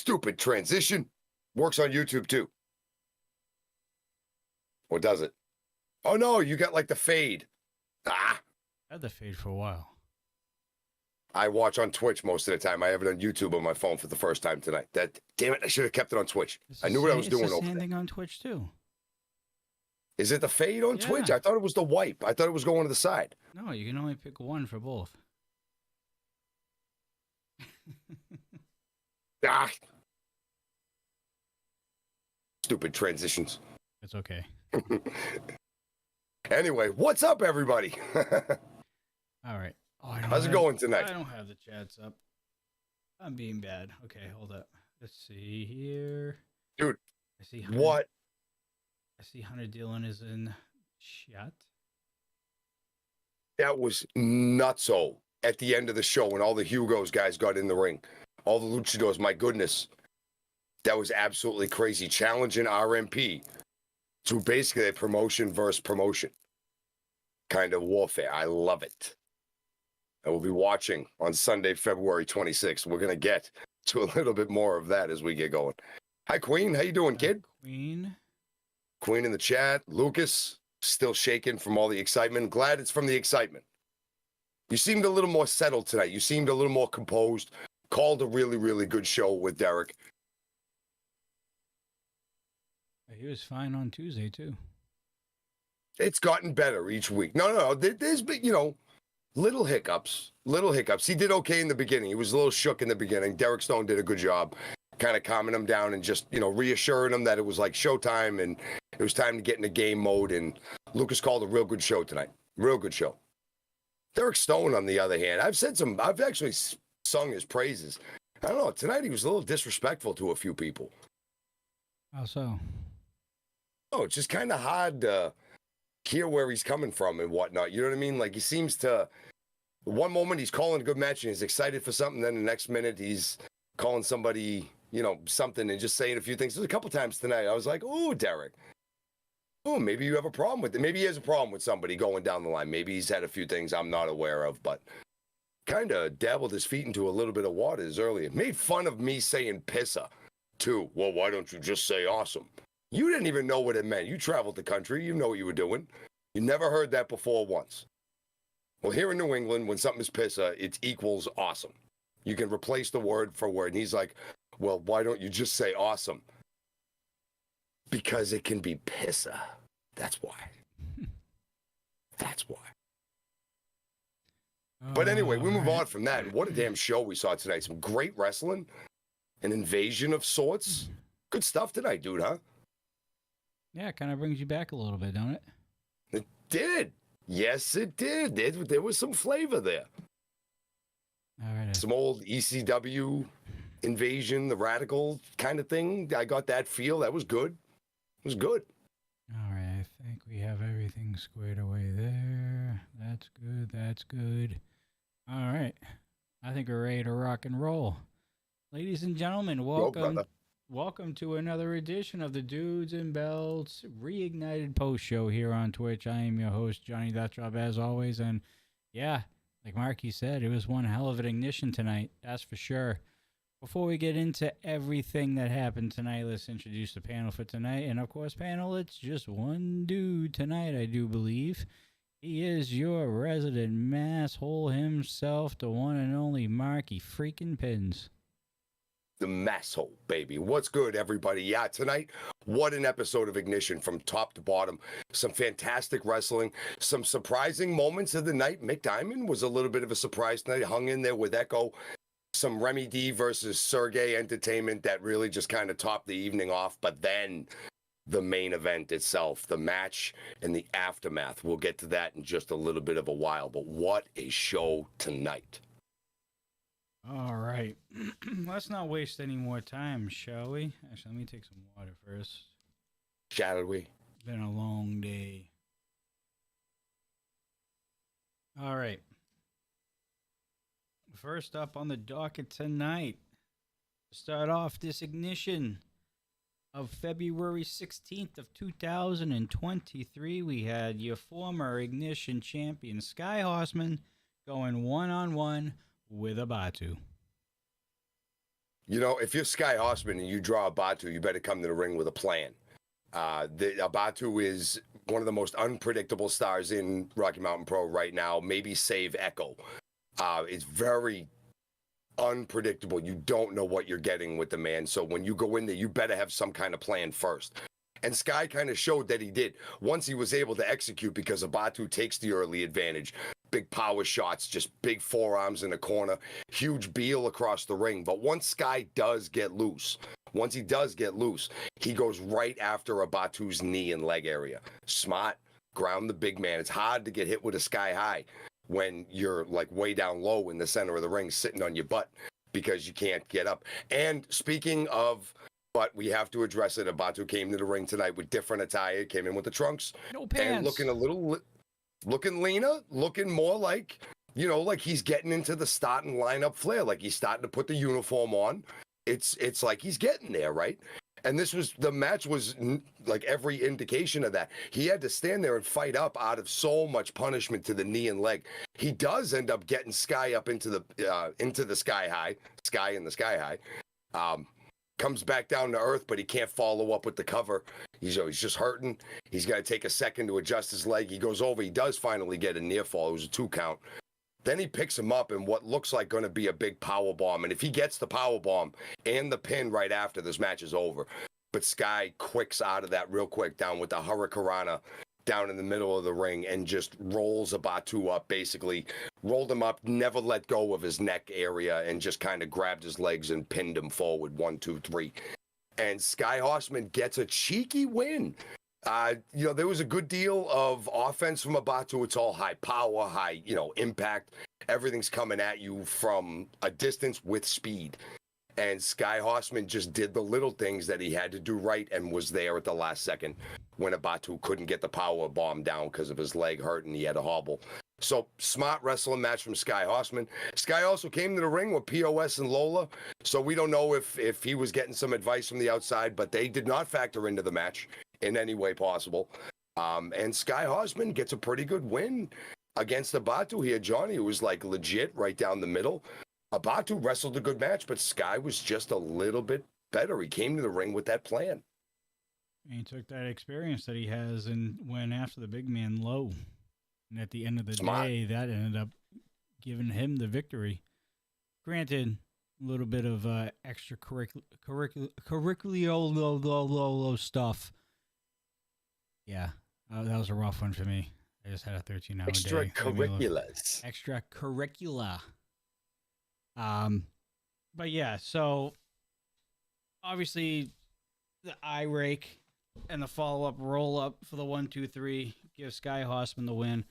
Stupid transition. Works on YouTube too. Or does it? Oh no, you got like the fade. Ah. I had the fade for a while. I watch on Twitch most of the time. I have it on YouTube on my phone for the first time tonight. Damn it, I should have kept it on Twitch. I knew what I was doing over there. It's the same thing on Twitch too. Is it the fade on Twitch? I thought it was the wipe. I thought it was going to the side. No, you can only pick one for both. Ah. Stupid transitions. It's okay. Anyway, what's up, everybody? All right. Oh, how's it going tonight? I don't have the chats up. I'm being bad. Okay, hold up. Let's see here. Dude, I see what? I see Hunter Dillon is in chat. That was nutso at the end of the show when all the Hugos guys got in the ring. All the luchadors, my goodness. That was absolutely crazy. Challenging RMP to basically a promotion versus promotion kind of warfare. I love it. And we'll be watching on Sunday, February 26th. We're going to get to a little bit more of that as we get going. Hi, Queen. How you doing, kid? Queen in the chat. Lucas, still shaking from all the excitement. Glad it's from the excitement. You seemed a little more settled tonight. You seemed a little more composed. Called a really, really good show with Derek. He was fine on Tuesday, too. It's gotten better each week. No. There's been, little hiccups. He did okay in the beginning. He was a little shook in the beginning. Derek Stone did a good job kind of calming him down and just, reassuring him that it was like showtime and it was time to get into game mode. And Lucas called a real good show tonight. Real good show. Derek Stone, on the other hand, I've actually sung his praises. I don't know. Tonight he was a little disrespectful to a few people. How so? Oh, it's just kind of hard to hear where he's coming from and whatnot. You know what I mean? Like, he seems to, one moment he's calling a good match and he's excited for something. Then the next minute he's calling somebody, something and just saying a few things. There's a couple times tonight I was like, oh, Derek. Oh, maybe you have a problem with it. Maybe he has a problem with somebody going down the line. Maybe he's had a few things I'm not aware of, but kind of dabbled his feet into a little bit of waters earlier. Made fun of me saying pissa, too. Well, why don't you just say awesome? You didn't even know what it meant. You traveled the country. You know what you were doing. You never heard that before once. Well, here in New England, when something is pissa, it equals awesome. You can replace the word for word. And he's like, well, why don't you just say awesome? Because it can be pissa. That's why. That's why. But anyway, we move on from that. What a damn show we saw tonight. Some great wrestling. An invasion of sorts. Good stuff tonight, dude, huh? Yeah, it kind of brings you back a little bit, don't it? It did. Yes, it did. There was some flavor there. All right. Some old ECW invasion, the radical kind of thing. I got that feel. That was good. It was good. All right. I think we have everything squared away there. That's good. That's good. All right. I think we're ready to rock and roll. Ladies and gentlemen, welcome. Welcome to another edition of the Dudes and Belts Reignited Post Show here on Twitch. I am your host, Johnny Deathdrop, as always. And yeah, like Marky said, it was one hell of an ignition tonight. That's for sure. Before we get into everything that happened tonight, let's introduce the panel for tonight. And of course, panel, it's just one dude tonight, I do believe. He is your resident masshole himself, the one and only Marky freaking Pins. The masshole, baby. What's good, everybody? Yeah, tonight, what an episode of Ignition from top to bottom. Some fantastic wrestling, some surprising moments of the night. Mick Diamond was a little bit of a surprise tonight, hung in there with Echo. Some Remy D versus Sergey entertainment that really just kind of topped the evening off. But then the main event itself, the match and the aftermath. We'll get to that in just a little bit of a while. But what a show tonight. All right. Let's not waste any more time, shall we? Actually, let me take some water first. Shall we? It's been a long day. All right. First up on the docket tonight, start off this ignition of February 16th of 2023, we had your former Ignition champion, Sky Horseman, going one-on-one with Abatu. You know, if you're Sky Horseman and you draw a Batu, you better come to the ring with a plan. Batu is one of the most unpredictable stars in Rocky Mountain Pro right now, maybe save Echo. It's very unpredictable. You don't know what you're getting with the man. So when you go in there, you better have some kind of plan first. And Sky kind of showed that he did once he was able to execute, because Batu takes the early advantage. Big power shots, just big forearms in the corner, huge Beal across the ring. But once Sky does get loose, he goes right after Batu's knee and leg area. Smart, ground the big man. It's hard to get hit with a sky high when you're like way down low in the center of the ring, sitting on your butt because you can't get up. And speaking of, but we have to address it, Batu came to the ring tonight with different attire, came in with the trunks. No pants. And looking leaner, looking more like, you know, like he's getting into the starting lineup flair, like he's starting to put the uniform on. It's like he's getting there, right? And the match was like every indication of that. He had to stand there and fight up out of so much punishment to the knee and leg. He does end up getting Sky up into the sky high. Comes back down to earth, but he can't follow up with the cover. He's just hurting. He's got to take a second to adjust his leg. He goes over. He does finally get a near fall. It was a 2 count. Then he picks him up in what looks like going to be a big power bomb. And if he gets the power bomb and the pin right after, this match is over. But Sky quicks out of that real quick, down with the Hurricanrana down in the middle of the ring, and just rolls Batu up, basically rolled him up, never let go of his neck area, and just kind of grabbed his legs and pinned him forward 1, 2, 3. And Sky Horseman gets a cheeky win. You know, there was a good deal of offense from Batu. It's all high power, high, you know, impact. Everything's coming at you from a distance with speed. And Sky Horseman just did the little things that he had to do right, and was there at the last second when Batu couldn't get the power bomb down because of his leg hurt and he had a hobble. So smart wrestling match from Sky Horseman. Sky also came to the ring with POS and Lola. So we don't know if he was getting some advice from the outside, but they did not factor into the match in any way possible. And Sky Horseman gets a pretty good win against Batu here, Johnny. It was like legit right down the middle. Batu wrestled a good match, but Sky was just a little bit better. He came to the ring with that plan. And he took that experience that he has and went after the big man low. And at the end of the day, that ended up giving him the victory. Granted, a little bit of extracurricular stuff. Yeah, that was a rough one for me. I just had a 13-hour day. Extracurriculars. Extracurricular. But yeah, so obviously the eye rake and the follow-up roll-up for the 1, 2, 3 give Sky Horseman the win.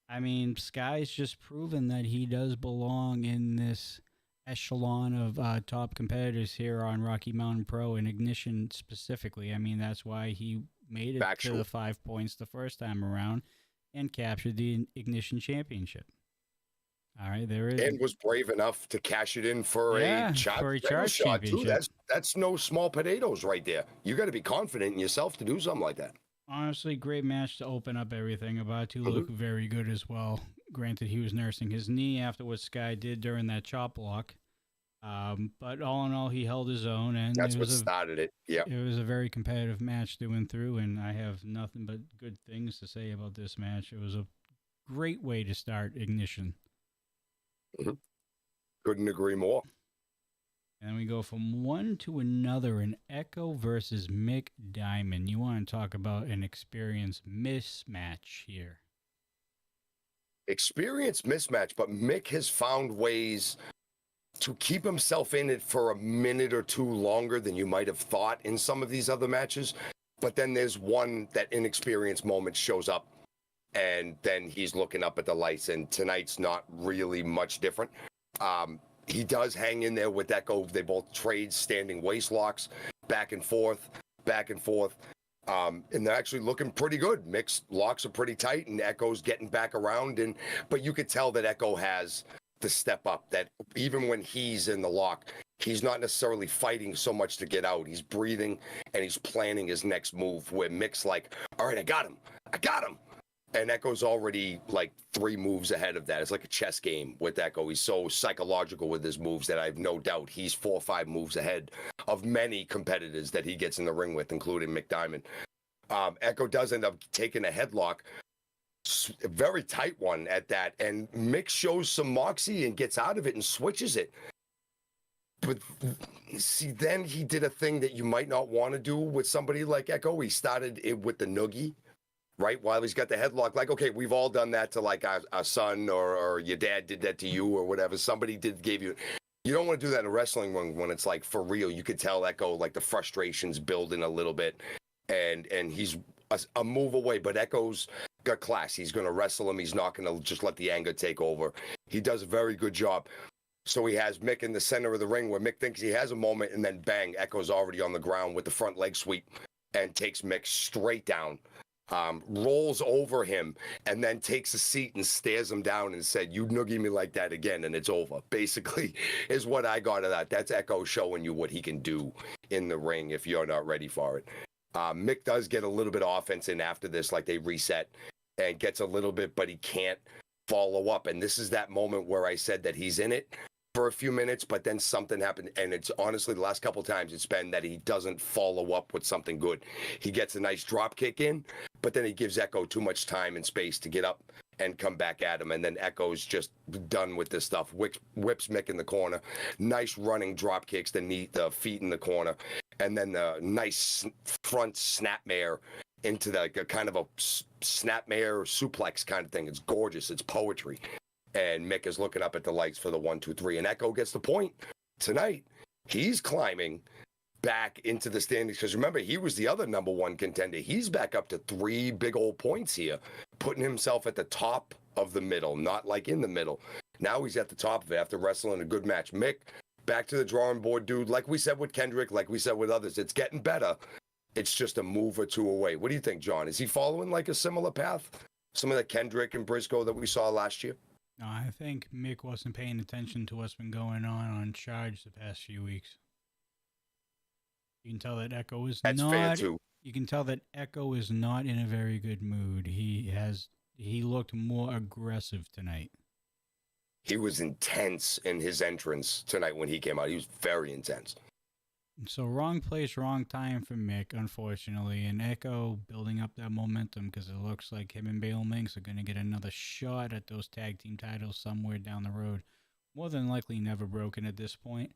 I mean, Sky's just proven that he does belong in this echelon of top competitors here on Rocky Mountain Pro and Ignition specifically. I mean, that's why he made it to the 5 points the first time around and captured the Ignition Championship. All right, there is. And was brave enough to cash it in for a charge shot too. That's no small potatoes right there. You got to be confident in yourself to do something like that. Honestly, great match to open up everything. Batu looked very good as well. Granted, he was nursing his knee after what Sky did during that chop block. But all in all, he held his own, and that's what started it. Yeah, it was a very competitive match through and through, and I have nothing but good things to say about this match. It was a great way to start Ignition. Couldn't agree more. And we go from one to another in Echo versus Mick Diamond. You want to talk about an experience mismatch here? Experience mismatch, but Mick has found ways to keep himself in it for a minute or two longer than you might have thought in some of these other matches. But then there's one that inexperienced moment shows up, and then he's looking up at the lights, and tonight's not really much different. He does hang in there with Echo. They both trade standing waist locks back and forth. And they're actually looking pretty good. Mick's locks are pretty tight, and Echo's getting back around. But you could tell that Echo has the step up, that even when he's in the lock, he's not necessarily fighting so much to get out. He's breathing, and he's planning his next move, where Mick's like, all right, I got him. And Echo's already like 3 moves ahead of that. It's like a chess game with Echo. He's so psychological with his moves that I have no doubt he's 4 or 5 moves ahead of many competitors that he gets in the ring with, including McDiamond. Echo does end up taking a headlock, a very tight one at that, and Mick shows some moxie and gets out of it and switches it. But see, then he did a thing that you might not want to do with somebody like Echo. He started it with the noogie. Right, while he's got the headlock, like, okay, we've all done that to like our son or your dad did that to you or whatever. Somebody gave you. You don't want to do that in a wrestling when it's like for real. You could tell Echo like the frustration's building a little bit, and he's a move away. But Echo's got class. He's going to wrestle him. He's not going to just let the anger take over. He does a very good job. So he has Mick in the center of the ring where Mick thinks he has a moment, and then bang, Echo's already on the ground with the front leg sweep and takes Mick straight down. Rolls over him and then takes a seat and stares him down and said, "You noogie me like that again and it's over," basically is what I got of that. That's Echo showing you what he can do in the ring if you're not ready for it. Mick does get a little bit of offense in after this, like they reset and gets a little bit, but he can't follow up. And this is that moment where I said that he's in it for a few minutes, but then something happened. And it's honestly the last couple of times it's been that he doesn't follow up with something good. He gets a nice drop kick in, but then he gives Echo too much time and space to get up and come back at him. And then Echo's just done with this stuff. Whips Mick in the corner. Nice running drop kicks, the feet in the corner. And then the nice front snapmare into the kind of a snapmare suplex kind of thing. It's gorgeous. It's poetry. And Mick is looking up at the lights for the 1, 2, 3. And Echo gets the point tonight. He's climbing back into the standings because remember, he was the other #1 contender. He's back up to 3 big old points here, putting himself at the top of the middle, not like in the middle. Now he's at the top of it after wrestling a good match. Mick, back to the drawing board, dude. Like we said with Kendrick, like we said with others, it's getting better. It's just a move or 2 away. What do you think, John? Is he following like a similar path? Some of the Kendrick and Briscoe that we saw last year? No, I think Mick wasn't paying attention to what's been going on Charge the past few weeks. You can tell that Echo is That's not. fair too. You can tell that Echo is not in a very good mood. He looked more aggressive tonight. He was intense in his entrance tonight when he came out. He was very intense. So wrong place, wrong time for Mick, unfortunately, and Echo building up that momentum because it looks like him and Bale Minx are going to get another shot at those tag team titles somewhere down the road. More than likely never broken at this point.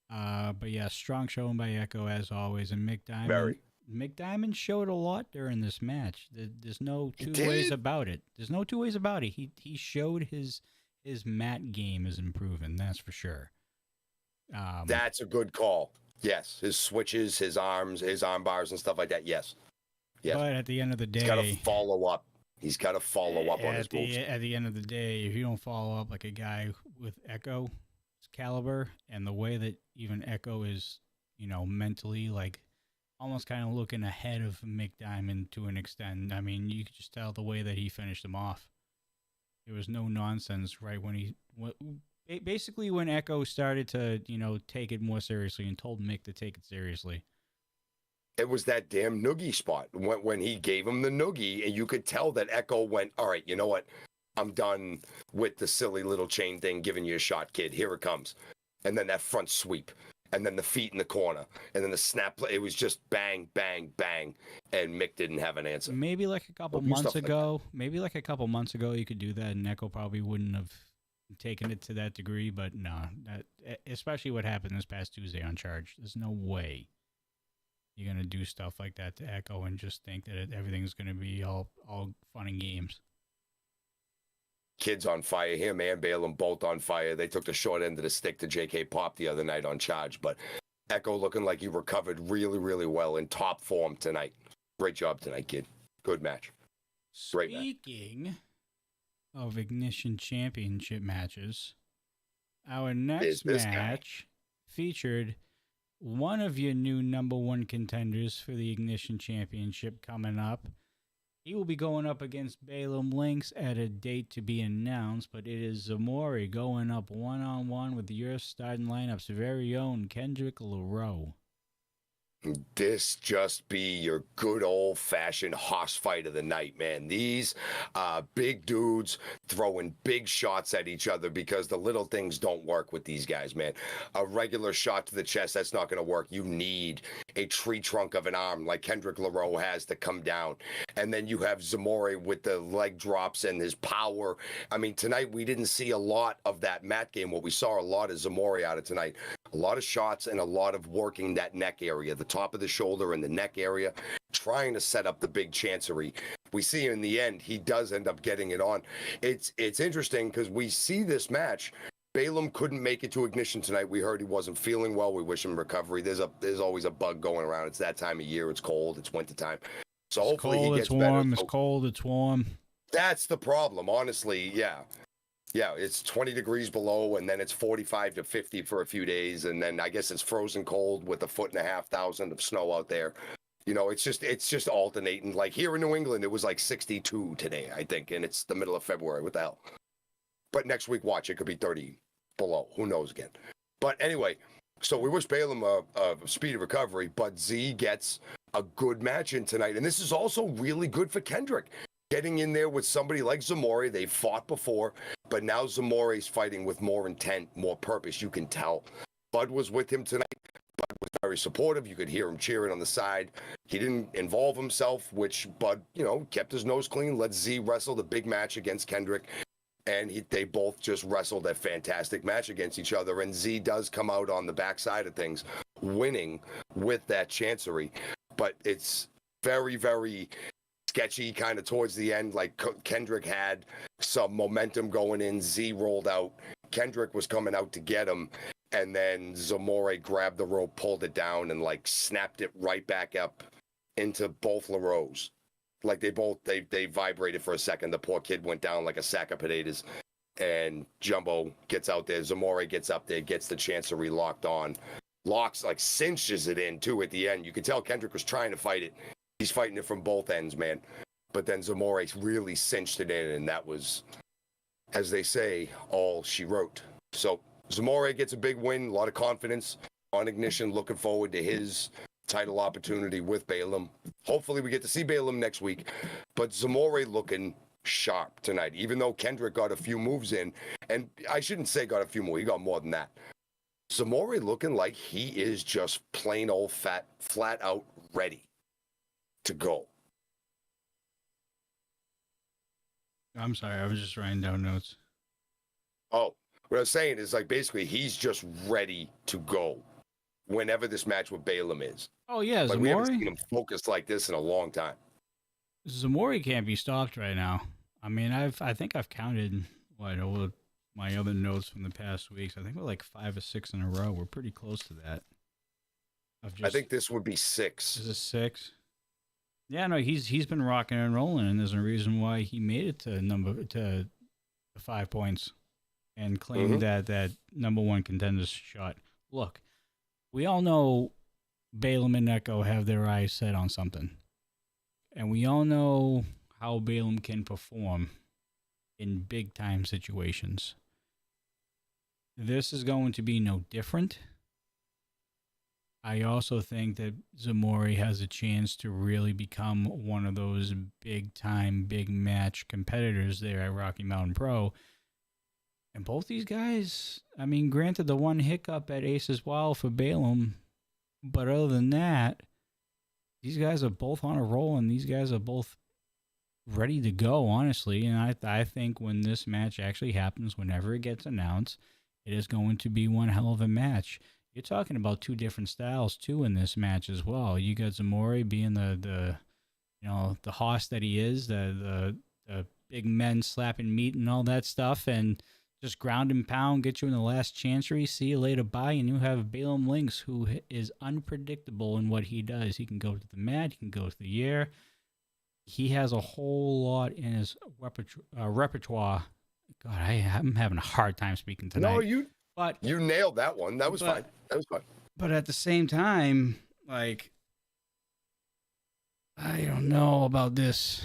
But yeah, strong showing by Echo as always, and Mick Diamond showed a lot during this match. There's no two ways about it. There's no 2 ways about it. He showed his mat game is improving. That's for sure. That's a good call. Yes, his switches, his arms, his arm bars and stuff like that. Yes. But at the end of the day, he's got to follow up. He's got to follow up on his moves. At the end of the day, if you don't follow up like a guy with Echo's caliber and the way that even Echo is, mentally like almost kind of looking ahead of Mick Diamond to an extent. I mean, you could just tell the way that he finished him off. There was no nonsense right when basically when Echo started to, take it more seriously and told Mick to take it seriously. It was that damn noogie spot when he gave him the noogie, and you could tell that Echo went, all right, you know what? I'm done with the silly little chain thing, giving you a shot, kid. Here it comes. And then that front sweep, and then the feet in the corner, and then the snap. It was just bang, bang, bang, and Mick didn't have an answer. Maybe like a couple months ago, you could do that, and Echo probably wouldn't have taken it to that degree, but no, especially what happened this past Tuesday on Charge. There's no way you're going to do stuff like that to Echo and just think that everything's going to be all fun and games. Kid's on fire. Him and Balaam both on fire. They took the short end of the stick to JK Pop the other night on Charge, but Echo looking like he recovered really, really well in top form tonight. Great job tonight, kid. Good match. Great match. Speaking of Ignition Championship matches, our next match featured one of your new #1 contenders for the Ignition Championship coming up. He will be going up against Balaam Lynx at a date to be announced, but it is Zamori going up one-on-one with your starting lineup's very own Kendrick LaRoe. This just be your good old-fashioned hoss fight of the night, man. These big dudes throwing big shots at each other because the little things don't work with these guys, man. A regular shot to the chest, that's not going to work. You need a tree trunk of an arm like Kendrick Laroux has to come down. And then you have Zamore with the leg drops and his power. I mean, tonight we didn't see a lot of that mat game. What we saw a lot is Zamore out of tonight. A lot of shots and a lot of working that neck area, the top of the shoulder and the neck area, trying to set up the big chancery. We see in the end, he does end up getting it on. It's interesting because we see this match. Balaam couldn't make it to Ignition tonight. We heard he wasn't feeling well. We wish him recovery. There's always a bug going around. It's that time of year. It's cold. It's wintertime. So it's hopefully cold, he gets it's warm, better. It's cold, it's warm. That's the problem, honestly. Yeah. Yeah, it's 20 degrees below, and then it's 45 to 50 for a few days, and then I guess it's frozen cold with 1,500 of snow out there. You know, it's just alternating. Like here in New England, it was like 62 today, I think, and it's the middle of February. What the hell? But next week, watch, it could be 30 below. Who knows again? But anyway, so we wish Balaam a speedy recovery, but Z gets a good match in tonight, and this is also really good for Kendrick. Getting in there with somebody like Zamore, they fought before, but now Zamore's fighting with more intent, more purpose. You can tell. Bud was with him tonight. Bud was very supportive. You could hear him cheering on the side. He didn't involve himself, which Bud, kept his nose clean, let Z wrestle the big match against Kendrick. And they both just wrestled a fantastic match against each other. And Z does come out on the backside of things, winning with that chancery. But it's very, very sketchy kind of towards the end. Like Kendrick had some momentum going in. Z rolled out. Kendrick was coming out to get him. And then Zamore grabbed the rope, pulled it down, and snapped it right back up into both LaRoux. Like they vibrated for a second. The poor kid went down like a sack of potatoes. And Jumbo gets out there. Zamore gets up there, gets the chancery locked on. Locks, cinches it in, too, at the end. You could tell Kendrick was trying to fight it. He's fighting it from both ends, man. But then Zamore really cinched it in, and that was, as they say, all she wrote. So Zamore gets a big win, a lot of confidence on Ignition. Looking forward to his title opportunity with Balaam. Hopefully we get to see Balaam next week. But Zamore looking sharp tonight, even though Kendrick got a few moves in. And I shouldn't say got a few more. He got more than that. Zamore looking like he is just plain old flat out ready to go. I'm sorry, I was just writing down notes. Oh, what I was saying is basically he's just ready to go whenever this match with Balaam is. Oh yeah, Zamore. We haven't seen him focused like this in a long time. Zamore can't be stopped right now. I mean, I think I've counted over my other notes from the past weeks. I think we're 5 or 6 in a row. We're pretty close to that. I think this would be 6. Is this 6? Yeah, no, he's been rocking and rolling, and there's a reason why he made it to 5 points and claimed that number one contender's shot. Look, we all know Balaam and Echo have their eyes set on something, and we all know how Balaam can perform in big time situations. This is going to be no different. I also think that Zamore has a chance to really become one of those big-time, big-match competitors there at Rocky Mountain Pro. And both these guys, I mean, granted the one hiccup at Ace's Wild for Balaam, but other than that, these guys are both on a roll, and these guys are both ready to go, honestly. And I think when this match actually happens, whenever it gets announced, it is going to be one hell of a match. You're talking about two different styles too in this match as well. You got Zamore being the hoss that he is, the big men slapping meat and all that stuff, and just ground and pound, get you in the last chancery, see you later, bye. And you have Balaam Lynx, who is unpredictable in what he does. He can go to the mat, he can go to the air. He has a whole lot in his repertoire. God, I'm having a hard time speaking tonight. No, you nailed that one. That was fine. That was fine. But at the same time, I don't know about this.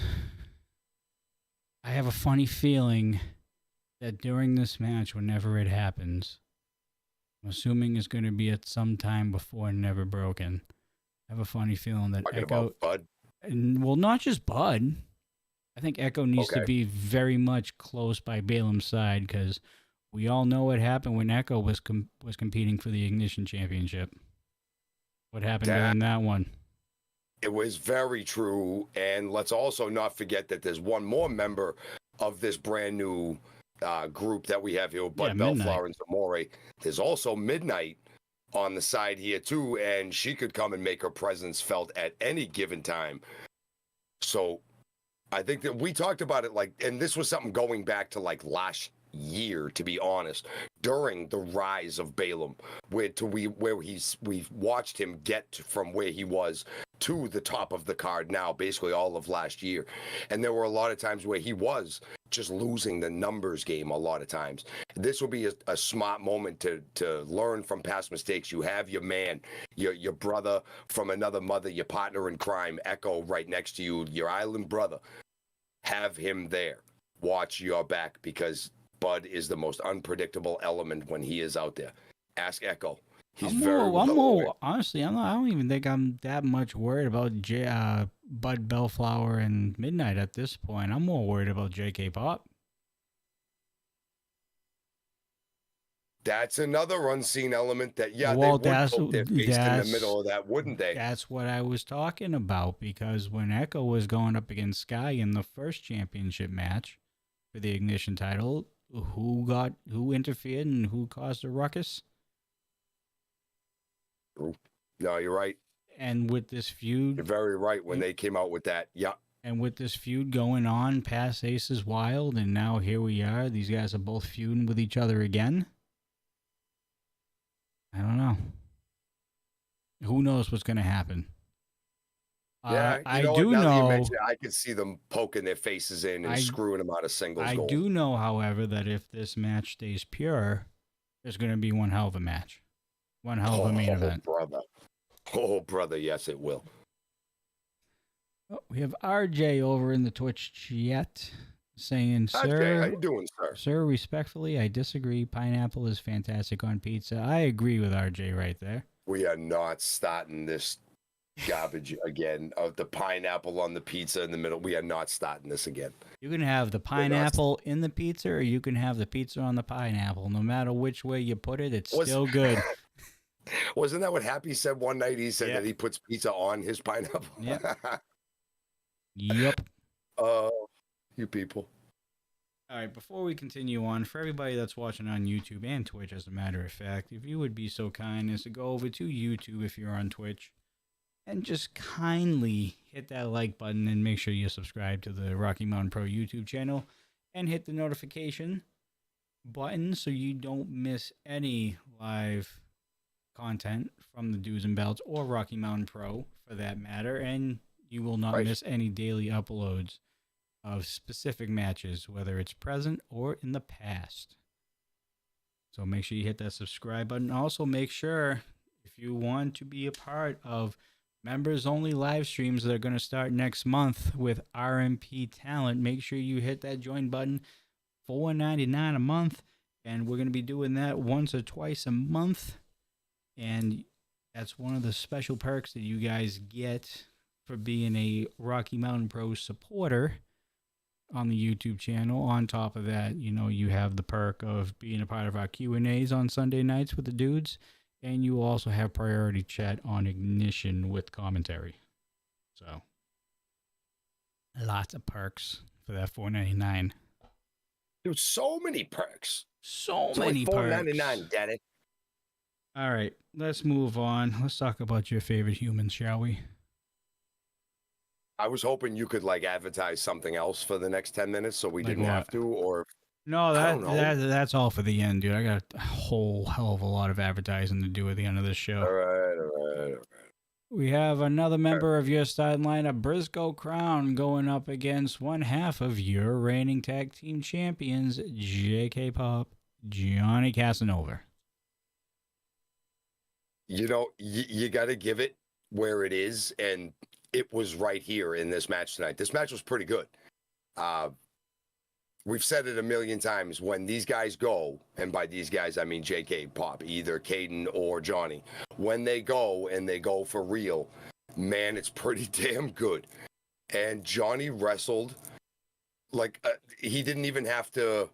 I have a funny feeling that during this match, whenever it happens, I'm assuming it's going to be at some time before Never Broken, I have a funny feeling that Talking Echo, about Bud. and well, not just Bud. I think Echo needs to Okay. be very much close by Balaam's side because we all know what happened when Echo was competing for the Ignition Championship. What happened during that one? It was very true. And let's also not forget that there's one more member of this brand new group that we have here, Bud Bellflower and Zamore. There's also Midnight on the side here too, and she could come and make her presence felt at any given time. So I think that we talked about it and this was something going back to last year, to be honest, during the rise of Balaam, we've watched him get from where he was to the top of the card now, basically all of last year. And there were a lot of times where he was just losing the numbers game a lot of times. This will be a smart moment to learn from past mistakes. You have your man, your brother from another mother, your partner in crime, Echo, right next to you, your island brother. Have him there. Watch your back, because Bud is the most unpredictable element when he is out there. Ask Echo. He's honestly, I don't even think I'm that much worried about Bud Bellflower and Midnight at this point. I'm more worried about JK Pop. That's another unseen element that, they would put their face in the middle of that, wouldn't they? That's what I was talking about, because when Echo was going up against Sky in the first championship match for the Ignition title, who interfered and who caused a ruckus? No, you're right. And with this feud, you're very right when they came out with that. Yeah. And with this feud going on past Aces Wild, and now here we are, these guys are both feuding with each other again. I don't know. Who knows what's going to happen? Yeah, I do know. I could see them poking their faces in and screwing them out of singles. I do know, however, that if this match stays pure, there's going to be one hell of a match. One hell of a main event. Brother, yes, it will. Oh, we have RJ over in the Twitch chat saying, "Sir, RJ, how you doing, sir? Sir, respectfully, I disagree. Pineapple is fantastic on pizza." I agree with RJ right there. We are not starting this garbage again of the pineapple on the pizza in the middle. We are not starting this again. You can have the pineapple in the pizza, or you can have the pizza on the pineapple. No matter which way you put it, it's still good. Wasn't that what Happy said one night? He said that he puts pizza on his pineapple. Yep. You people. All right, before we continue on, for everybody that's watching on YouTube and Twitch, as a matter of fact, if you would be so kind as to go over to YouTube if you're on Twitch and just kindly hit that like button and make sure you subscribe to the Rocky Mountain Pro YouTube channel and hit the notification button so you don't miss any live content from the Dudes and Belts or Rocky Mountain Pro for that matter, and you will not miss any daily uploads of specific matches, whether it's present or in the past. So make sure you hit that subscribe button. Also make sure, if you want to be a part of members only live streams that are going to start next month with RMP talent, make sure you hit that join button. $4.99 a month, and we're going to be doing that once or twice a month. And that's one of the special perks that you guys get for being a Rocky Mountain Pro supporter on the YouTube channel. On top of that, you have the perk of being a part of our Q&As on Sunday nights with the dudes, and you also have priority chat on Ignition with commentary. So, lots of perks for that $4.99. There's so many perks. So many perks. $4.99, daddy. All right, let's move on. Let's talk about your favorite humans, shall we? I was hoping you could advertise something else for the next 10 minutes so we didn't have to, or no, that's all for the end, dude. I got a whole hell of a lot of advertising to do at the end of this show. All right. We have another member of your starting lineup, Briscoe Crown, going up against one half of your reigning tag team champions, JK Pop, Johnny Casanova. You got to give it where it is, and it was right here in this match tonight. This match was pretty good. We've said it a million times. When these guys go, and by these guys, I mean JK Pop, either Caden or Johnny, when they go and they go for real, man, it's pretty damn good. And Johnny wrestled like he didn't even have to.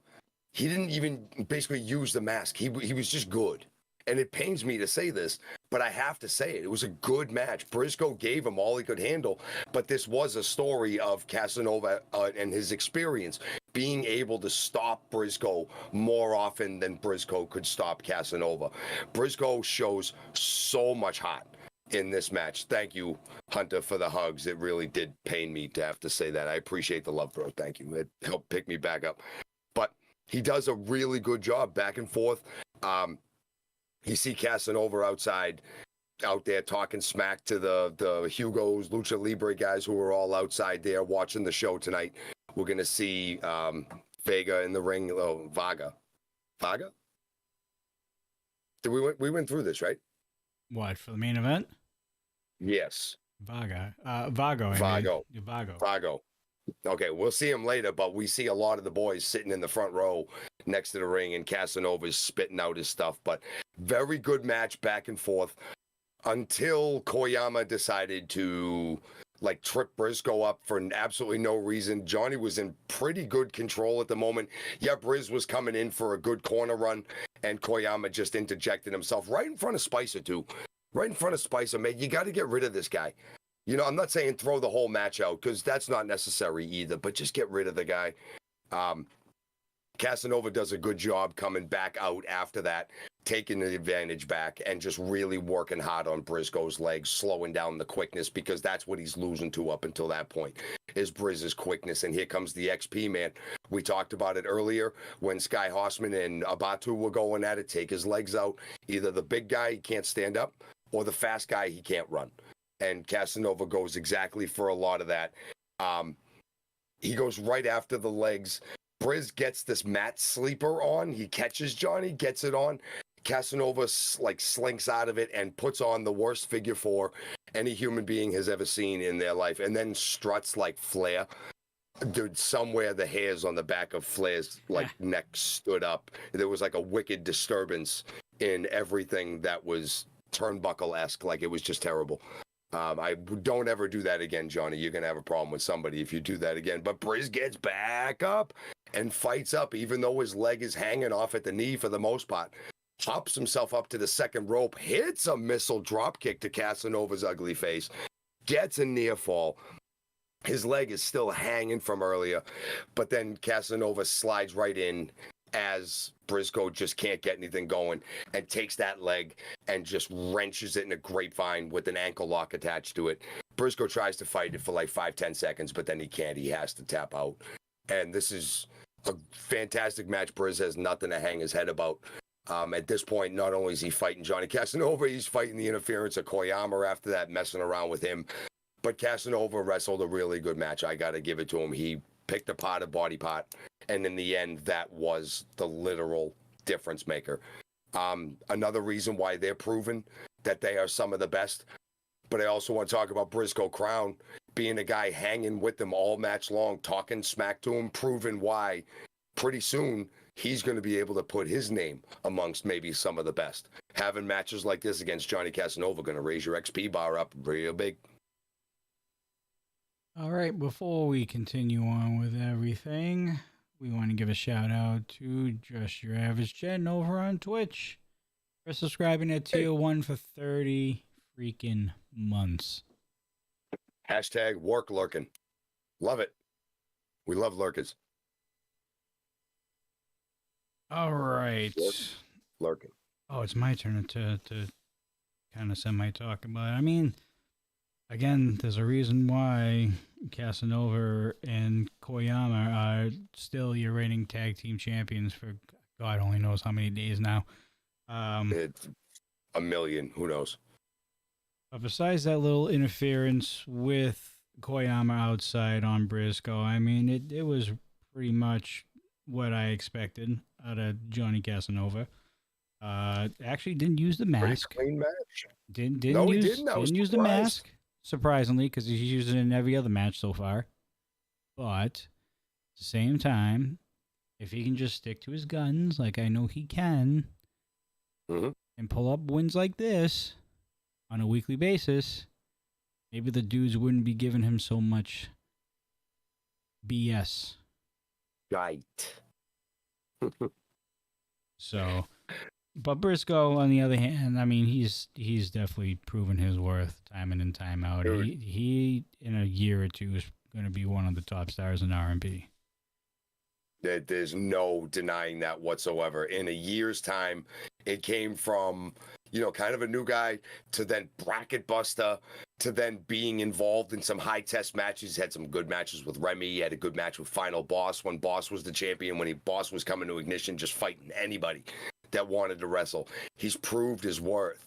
He didn't even basically use the mask. He was just good. And it pains me to say this, but I have to say it. It was a good match. Briscoe gave him all he could handle, but this was a story of Casanova and his experience being able to stop Briscoe more often than Briscoe could stop Casanova. Briscoe shows so much heart in this match. Thank you, Hunter, for the hugs. It really did pain me to have to say that. I appreciate the love, bro. Thank you. It helped pick me back up. But he does a really good job back and forth. You see Casanova out there talking smack to the Hugos, Lucha Libre guys who are all outside there watching the show tonight. We're going to see Vega in the ring. Oh, Vaga? We went through this, right? What, for the main event? Yes. Vago. Okay, we'll see him later, but we see a lot of the boys sitting in the front row next to the ring, and Casanova's spitting out his stuff. But very good match back and forth until Koyama decided to trip Briscoe up for absolutely no reason. Johnny was in pretty good control at the moment. Yeah, Briz was coming in for a good corner run, and Koyama just interjected himself right in front of Spicer, too. Right in front of Spicer, man. You got to get rid of this guy. You know, I'm not saying throw the whole match out because that's not necessary either, but just get rid of the guy. Casanova does a good job coming back out after that, taking the advantage back and just really working hard on Briscoe's legs, slowing down the quickness because that's what he's losing to up until that point is Briz's quickness. And here comes the XP, man. We talked about it earlier when Sky Horseman and Abatu were going at it, take his legs out. Either the big guy, he can't stand up, or the fast guy, he can't run. And Casanova goes exactly for a lot of that. He goes right after the legs. Briz gets this mat sleeper on. He catches Johnny, gets it on. Casanova slinks out of it and puts on the worst figure four any human being has ever seen in their life, and then struts like Flair. Dude, somewhere the hairs on the back of Flair's neck stood up. There was a wicked disturbance in everything that was turnbuckle-esque. It was just terrible. I don't ever do that again, Johnny. You're going to have a problem with somebody if you do that again. But Briz gets back up and fights up, even though his leg is hanging off at the knee for the most part. Hops himself up to the second rope, hits a missile drop kick to Casanova's ugly face, gets a near fall. His leg is still hanging from earlier, but then Casanova slides right in as Briscoe just can't get anything going and takes that leg and just wrenches it in a grapevine with an ankle lock attached to it. Briscoe tries to fight it for 5-10 seconds, but then he can't. He has to tap out. And this is a fantastic match. Briz has nothing to hang his head about. At this point, not only is he fighting Johnny Casanova, he's fighting the interference of Koyama after that, messing around with him. But Casanova wrestled a really good match. I got to give it to him. He picked apart a body part, and in the end, that was the literal difference maker. Another reason why they're proven that they are some of the best. But I also want to talk about Briscoe Crown being a guy hanging with them all match long, talking smack to him, proving why pretty soon he's going to be able to put his name amongst maybe some of the best. Having matches like this against Johnny Casanova going to raise your XP bar up real big. All right, before we continue on with everything, we want to give a shout out to Just Your Average Jen over on Twitch for subscribing at Tier 1 for 30 freaking months. Hashtag work lurking. Love it. We love lurkers. All right. Lurking. Oh, it's my turn to kind of semi-talk about it. I mean, again, there's a reason why Casanova and Koyama are still your reigning tag team champions for God only knows how many days now. It's a million. Who knows? But besides that little interference with Koyama outside on Briscoe, I mean, it was pretty much what I expected out of Johnny Casanova. Actually didn't use the mask. Pretty clean match. Didn't use the mask. Surprisingly, because he's used it in every other match so far. But at the same time, if he can just stick to his guns, like I know he can, and pull up wins like this on a weekly basis, maybe the dudes wouldn't be giving him so much BS. Right. So, but Briscoe, on the other hand, I mean, he's definitely proven his worth time in and time out. He in a year or two is going to be one of the top stars in RMP. There's no denying that whatsoever. In a year's time, it came from, kind of a new guy to then bracket buster to then being involved in some high test matches. He had some good matches with Remy. He had a good match with Final Boss when Boss was the champion, when Boss was coming to Ignition, just fighting anybody that wanted to wrestle. He's proved his worth.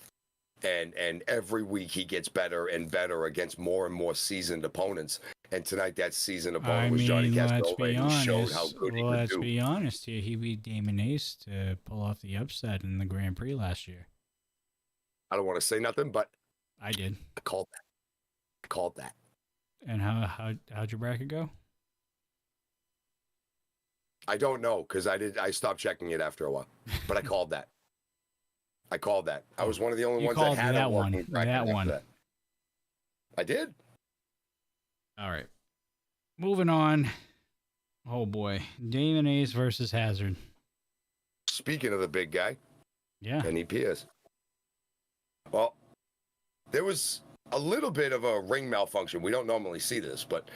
And every week he gets better and better against more and more seasoned opponents. And tonight that seasoned opponent was Johnny Casanova, and he showed how good he could do. Let's be honest here. He beat Damon Ace to pull off the upset in the Grand Prix last year. I don't want to say nothing, but I did. I called that. And how'd your bracket go? I don't know, because I stopped checking it after a while. But I called that. I was one of the only ones that had that one. That one. That. I did. All right. Moving on. Oh boy. Damon Ace versus Hazard. Speaking of the big guy. Yeah. NEPS. Well, there was a little bit of a ring malfunction. We don't normally see this, but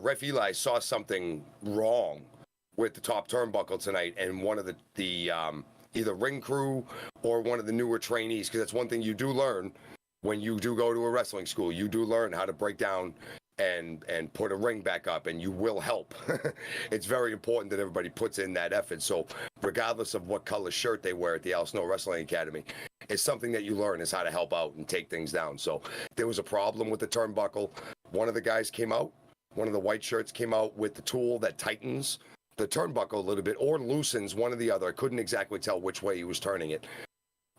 Ref Eli saw something wrong with the top turnbuckle tonight, and one of the either ring crew or one of the newer trainees, because that's one thing you do learn when you do go to a wrestling school. You do learn how to break down and put a ring back up, and you will help. It's very important that everybody puts in that effort. So regardless of what color shirt they wear at the Al Snow Wrestling Academy, it's something that you learn is how to help out and take things down. So there was a problem with the turnbuckle. One of the guys came out, one of the white shirts came out with the tool that tightens the turnbuckle a little bit or loosens, one or the other. I couldn't exactly tell which way he was turning it.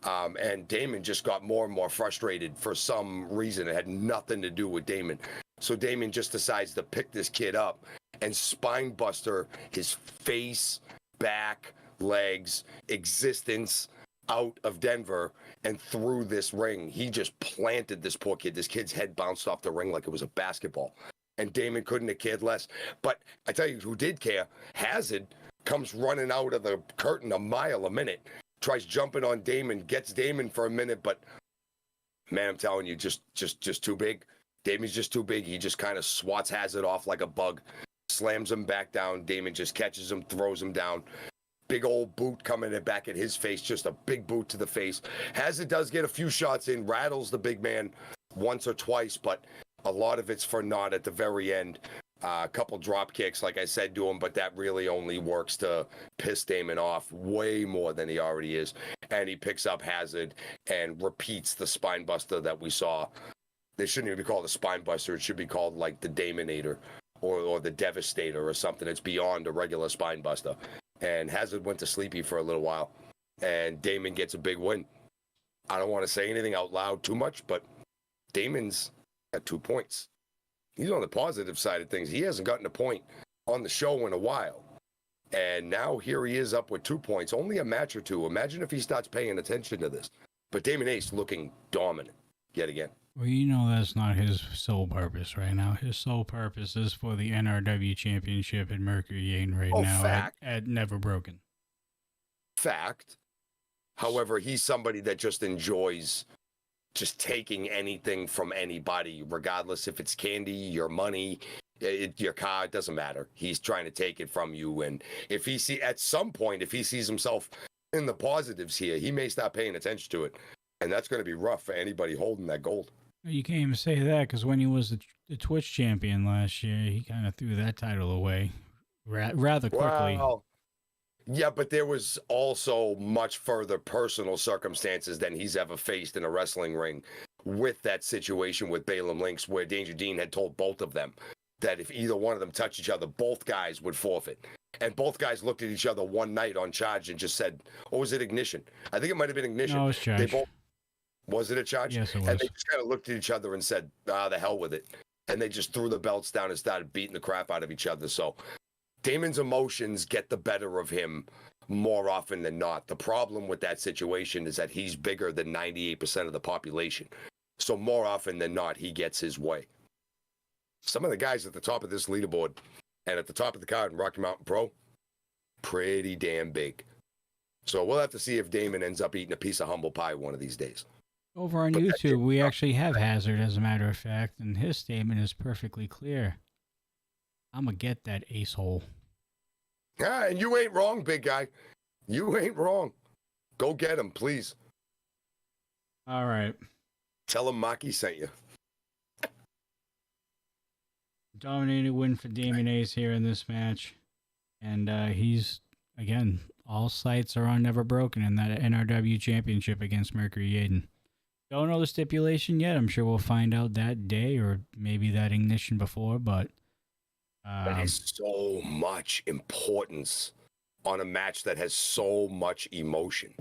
And Damon just got more and more frustrated for some reason. It had nothing to do with Damon. So Damon just decides to pick this kid up and spine buster his face, back, legs, existence out of Denver and through this ring. He just planted this poor kid. This kid's head bounced off the ring like it was a basketball. And Damon couldn't have cared less. But I tell you who did care, Hazard comes running out of the curtain a mile a minute, tries jumping on Damon, gets Damon for a minute, but man, I'm telling you, just too big. Damon's just too big. He just kind of swats Hazard off like a bug, slams him back down. Damon just catches him, throws him down. Big old boot coming back at his face, just a big boot to the face. Hazard does get a few shots in, rattles the big man once or twice, but a lot of it's for naught at the very end. A couple drop kicks, like I said, to him, but that really only works to piss Damon off way more than he already is. And he picks up Hazard and repeats the spine buster that we saw. They shouldn't even be called a spine buster. It should be called like the Damonator or the Devastator or something. It's beyond a regular spine buster. And Hazard went to sleepy for a little while. And Damon gets a big win. I don't want to say anything out loud too much, but Damon's at 2 points. He's on the positive side of things. He hasn't gotten a point on the show in a while. And now here he is up with 2 points, only a match or two. Imagine if he starts paying attention to this. But Damon Ace looking dominant yet again. Well, you know that's not his sole purpose right now. His sole purpose is for the NRW Championship at Mercury Yane right now at Never Broken. Fact. However, he's somebody that just enjoys just taking anything from anybody, regardless if it's candy, your money, your car, it doesn't matter. He's trying to take it from you. And if he at some point, if he sees himself in the positives here, he may stop paying attention to it. And that's going to be rough for anybody holding that gold. You can't even say that because when he was the Twitch champion last year, he kind of threw that title away rather quickly. Well, yeah, but there was also much further personal circumstances than he's ever faced in a wrestling ring with that situation with Balaam Lynx, where Danger Dean had told both of them that if either one of them touched each other, both guys would forfeit. And both guys looked at each other one night on Charge and just said, or was it Ignition? I think it might have been Ignition. No, it was Charge. Was it a Charge? Yes, it was. And they just kind of looked at each other and said, the hell with it. And they just threw the belts down and started beating the crap out of each other. So Damon's emotions get the better of him more often than not. The problem with that situation is that he's bigger than 98% of the population. So more often than not, he gets his way. Some of the guys at the top of this leaderboard and at the top of the card in Rocky Mountain Pro, pretty damn big. So we'll have to see if Damon ends up eating a piece of humble pie one of these days. Over on YouTube, we actually have Hazard, as a matter of fact, and his statement is perfectly clear. I'm going to get that ace hole. Yeah, and you ain't wrong, big guy. You ain't wrong. Go get him, please. All right. Tell him Maki sent you. Dominated win for Damon Ace here in this match. And he's, again, all sights are on Never Broken in that NRW championship against Mercury Yaden. Don't know the stipulation yet. I'm sure we'll find out that day or maybe that ignition before, but there is so much importance on a match that has so much emotion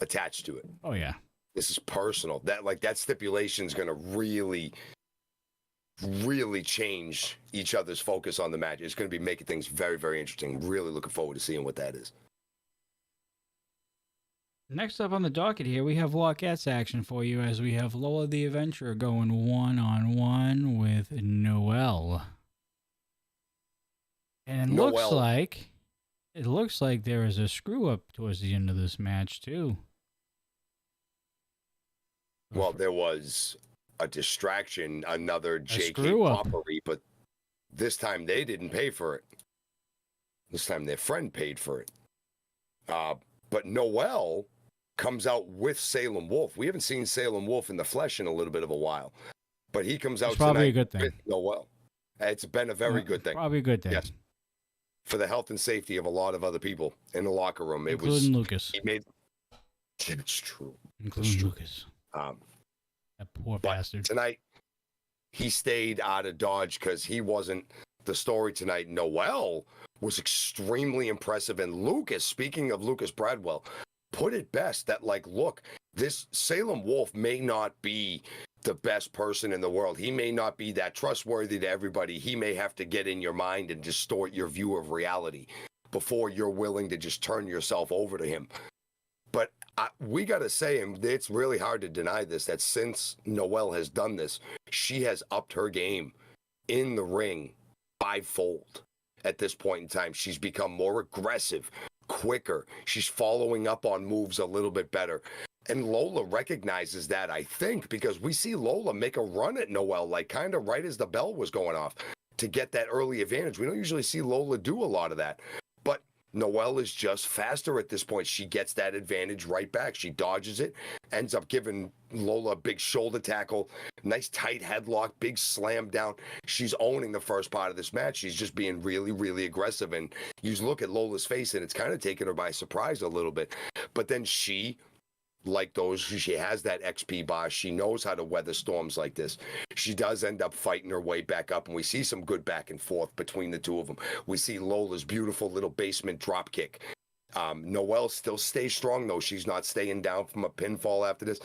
attached to it. Oh yeah. This is personal. That stipulation is going to really change each other's focus on the match. It's going to be making things very, very interesting. Really looking forward to seeing what that is. Next up on the docket here, we have Lockette's action for you as we have Lola the Adventurer going one-on-one with Noelle. And it looks like there is a screw-up towards the end of this match, too. Well, there was a distraction, another JK poppery, but this time they didn't pay for it. This time their friend paid for it. But Noelle comes out with Salem Wolf. We haven't seen Salem Wolf in the flesh in a little bit of a while, but he comes out probably tonight a good thing. with Noelle. It's been a very good thing. Probably a good thing. Yes. For the health and safety of a lot of other people in the locker room. Including Lucas. It's true. Including Lucas. That poor bastard. Tonight, he stayed out of Dodge because he wasn't the story tonight. Noelle was extremely impressive. And Lucas, speaking of Lucas Bradwell, put it best that, look, this Salem Wolf may not be the best person in the world. He may not be that trustworthy to everybody. He may have to get in your mind and distort your view of reality before you're willing to just turn yourself over to him. But we got to say, and it's really hard to deny this, that since Noelle has done this, she has upped her game in the ring fivefold at this point in time. She's become more aggressive, quicker. She's following up on moves a little bit better. And Lola recognizes that, I think, because we see Lola make a run at Noelle, kind of right as the bell was going off to get that early advantage. We don't usually see Lola do a lot of that. But Noelle is just faster at this point. She gets that advantage right back. She dodges it, ends up giving Lola a big shoulder tackle, nice tight headlock, big slam down. She's owning the first part of this match. She's just being really, really aggressive. And you look at Lola's face, and it's kind of taken her by surprise a little bit. But then she has that XP bar. She knows how to weather storms like this. She does end up fighting her way back up, and we see some good back and forth between the two of them. We see Lola's beautiful little basement drop kick. Noelle still stays strong, though. She's not staying down from a pinfall after this.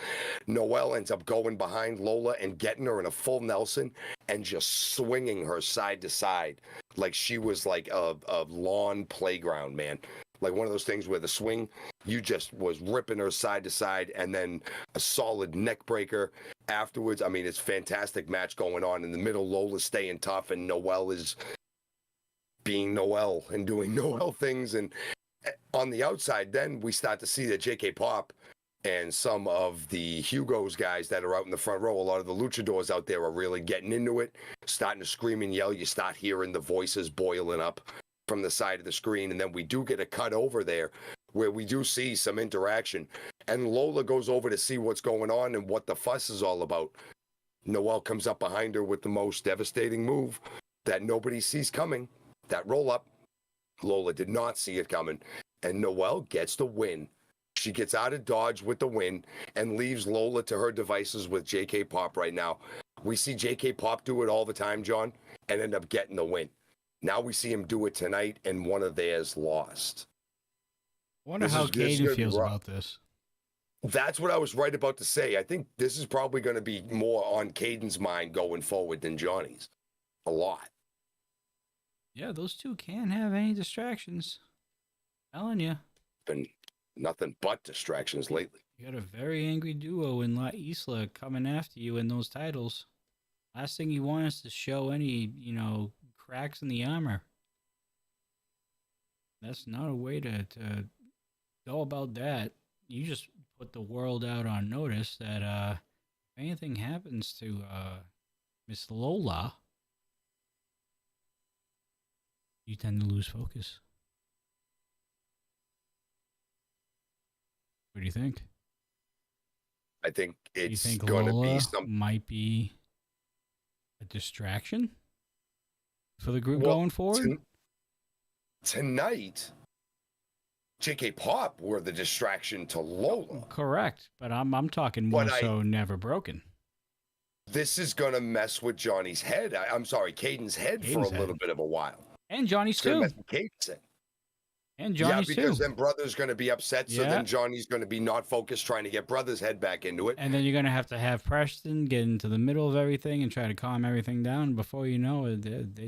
Noelle ends up going behind Lola and getting her in a full Nelson and just swinging her side to side like she was like a lawn playground, man. Like one of those things where the swing, you just was ripping her side to side, and then a solid neck breaker afterwards. I mean, it's a fantastic match going on. In the middle, Lola's staying tough, and Noelle is being Noelle and doing Noelle things. And on the outside, then we start to see that JK Pop and some of the Hugo's guys that are out in the front row, a lot of the luchadors out there are really getting into it, starting to scream and yell. You start hearing the voices boiling up from the side of the screen, and then we do get a cut over there where we do see some interaction, and Lola goes over to see what's going on and what the fuss is all about. Noelle comes up behind her with the most devastating move that nobody sees coming, that roll up. Lola did not see it coming, and Noelle gets the win. She gets out of Dodge with the win and leaves Lola to her devices with JK Pop right now. We see JK Pop do it all the time, John, and end up getting the win. Now we see him do it tonight, and one of theirs lost. I wonder how Caden feels about this. That's what I was right about to say. I think this is probably going to be more on Caden's mind going forward than Johnny's. A lot. Yeah, those two can't have any distractions. Telling you. Been nothing but distractions lately. You got a very angry duo in La Isla coming after you in those titles. Last thing you want is to show any, cracks in the armor. That's not a way to go about that. You just put the world out on notice that if anything happens to Miss Lola, you tend to lose focus. What do you think? I think Do you it's think going to be Lola something. might be a distraction for the group going forward? Tonight, JK Pop were the distraction to Lola. Correct, but I'm talking more so Never Broken. This is going to mess with Johnny's head. I'm sorry, Caden's head for a little bit of a while. And Johnny's too. And Johnny's too. Yeah, because then Brother's going to be upset, so then Johnny's going to be not focused trying to get Brother's head back into it. And then you're going to have Preston get into the middle of everything and try to calm everything down. Before you know it,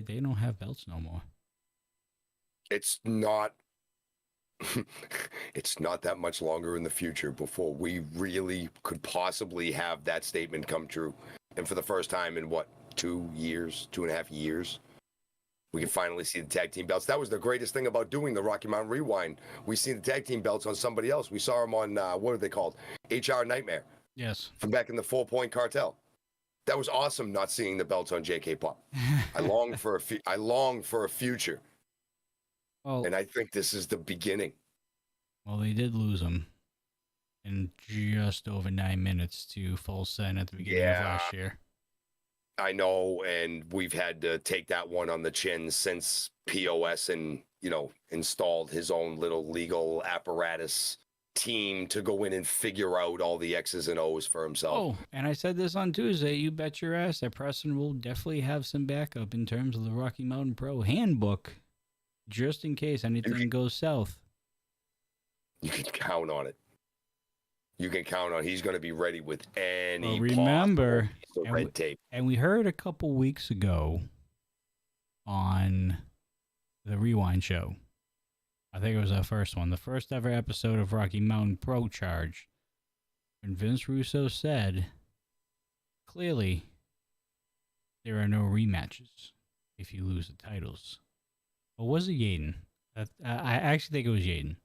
they don't have belts no more. It's not it's not that much longer in the future before we really could possibly have that statement come true. And for the first time in 2.5 years, we can finally see the tag team belts. That was the greatest thing about doing the Rocky Mountain Rewind. We see the tag team belts on somebody else. We saw them on, what are they called? HR Nightmare. Yes. From back in the 4 Point Cartel. That was awesome not seeing the belts on JK Pop. I long for a future. Well, and I think this is the beginning. Well, they did lose them in just over 9 minutes to Full Send at the beginning of last year. I know, and we've had to take that one on the chin since POS and, installed his own little legal apparatus team to go in and figure out all the X's and O's for himself. Oh, and I said this on Tuesday. You bet your ass that Preston will definitely have some backup in terms of the Rocky Mountain Pro handbook, just in case anything goes south. You can count on it. You can count on he's going to be ready with any remember red tape. And we heard a couple weeks ago on the Rewind show, I think it was our first one, the first ever episode of Rocky Mountain Pro Charge, when Vince Russo said, clearly, there are no rematches if you lose the titles. Or was it Yaden? I actually think it was Yaden.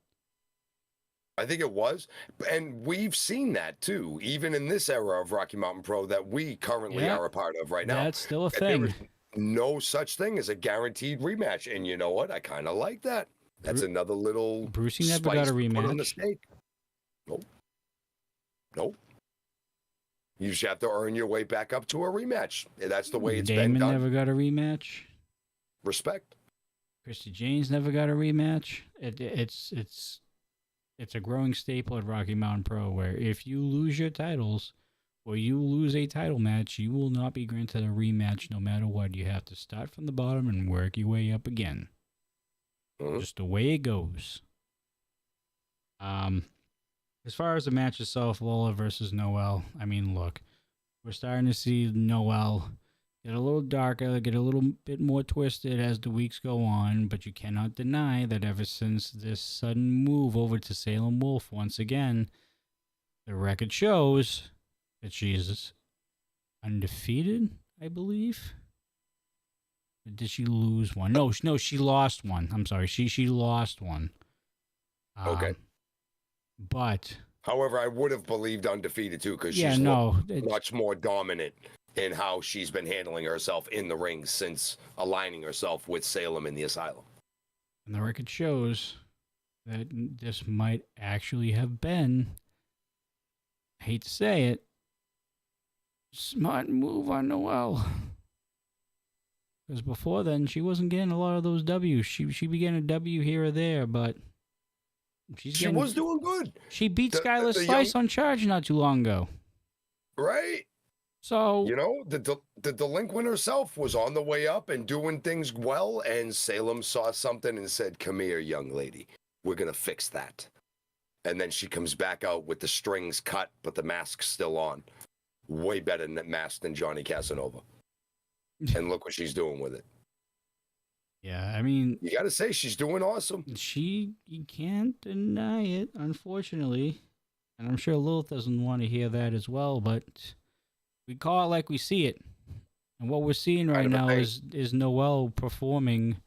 I think it was. And we've seen that, too, even in this era of Rocky Mountain Pro that we currently are a part of right now. That's still a thing. There is no such thing as a guaranteed rematch. And you know what? I kind of like that. That's another little Brucey never got a rematch. On the steak. Nope. You just have to earn your way back up to a rematch. That's the way it's been done. Damon never got a rematch. Respect. Christy James never got a rematch. It's a growing staple at Rocky Mountain Pro where if you lose your titles or you lose a title match, you will not be granted a rematch no matter what. You have to start from the bottom and work your way up again. Just the way it goes. As far as the match itself, Lola versus Noelle, I mean, look, we're starting to see Noelle get a little darker, get a little bit more twisted as the weeks go on, but you cannot deny that ever since this sudden move over to Salem Wolf, once again, the record shows that she's undefeated, I believe. Did she lose one? No, she lost one. I'm sorry, she lost one. Okay. But however, I would have believed undefeated too, because she's much more dominant in how she's been handling herself in the ring since aligning herself with Salem in the Asylum. And the record shows that this might actually have been, I hate to say it, smart move on Noelle. Because before then, she wasn't getting a lot of those W's. She began a W here or there, but she was doing good. She beat Skylar Slice on Charge not too long ago. Right. So, the delinquent herself was on the way up and doing things well, and Salem saw something and said, "Come here, young lady. We're going to fix that." And then she comes back out with the strings cut, but the mask's still on. Way better mask than Johnny Casanova. And look what she's doing with it. Yeah, I mean, you got to say she's doing awesome. You can't deny it, unfortunately. And I'm sure Lilith doesn't want to hear that as well, but we call it like we see it. And what we're seeing right Kind of a now thing. is Noelle performing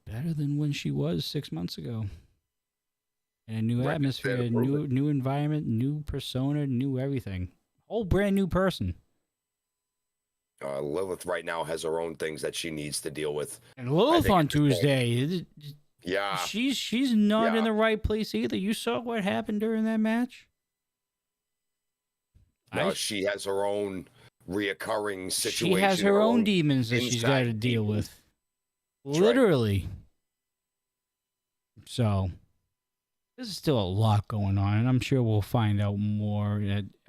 better than when she was 6 months ago. And a new Right, atmosphere, better prove it. new environment, new persona, new everything. Whole brand new person. Lilith right now has her own things that she needs to deal with. And Lilith think on at this point- Tuesday, Yeah, she's not in Yeah. the right place either. You saw what happened during that match? no, she has her own reoccurring situation. She has her own demons that she's got to inside deal demons. with. That's right. Literally. So, there's still a lot going on, and I'm sure we'll find out more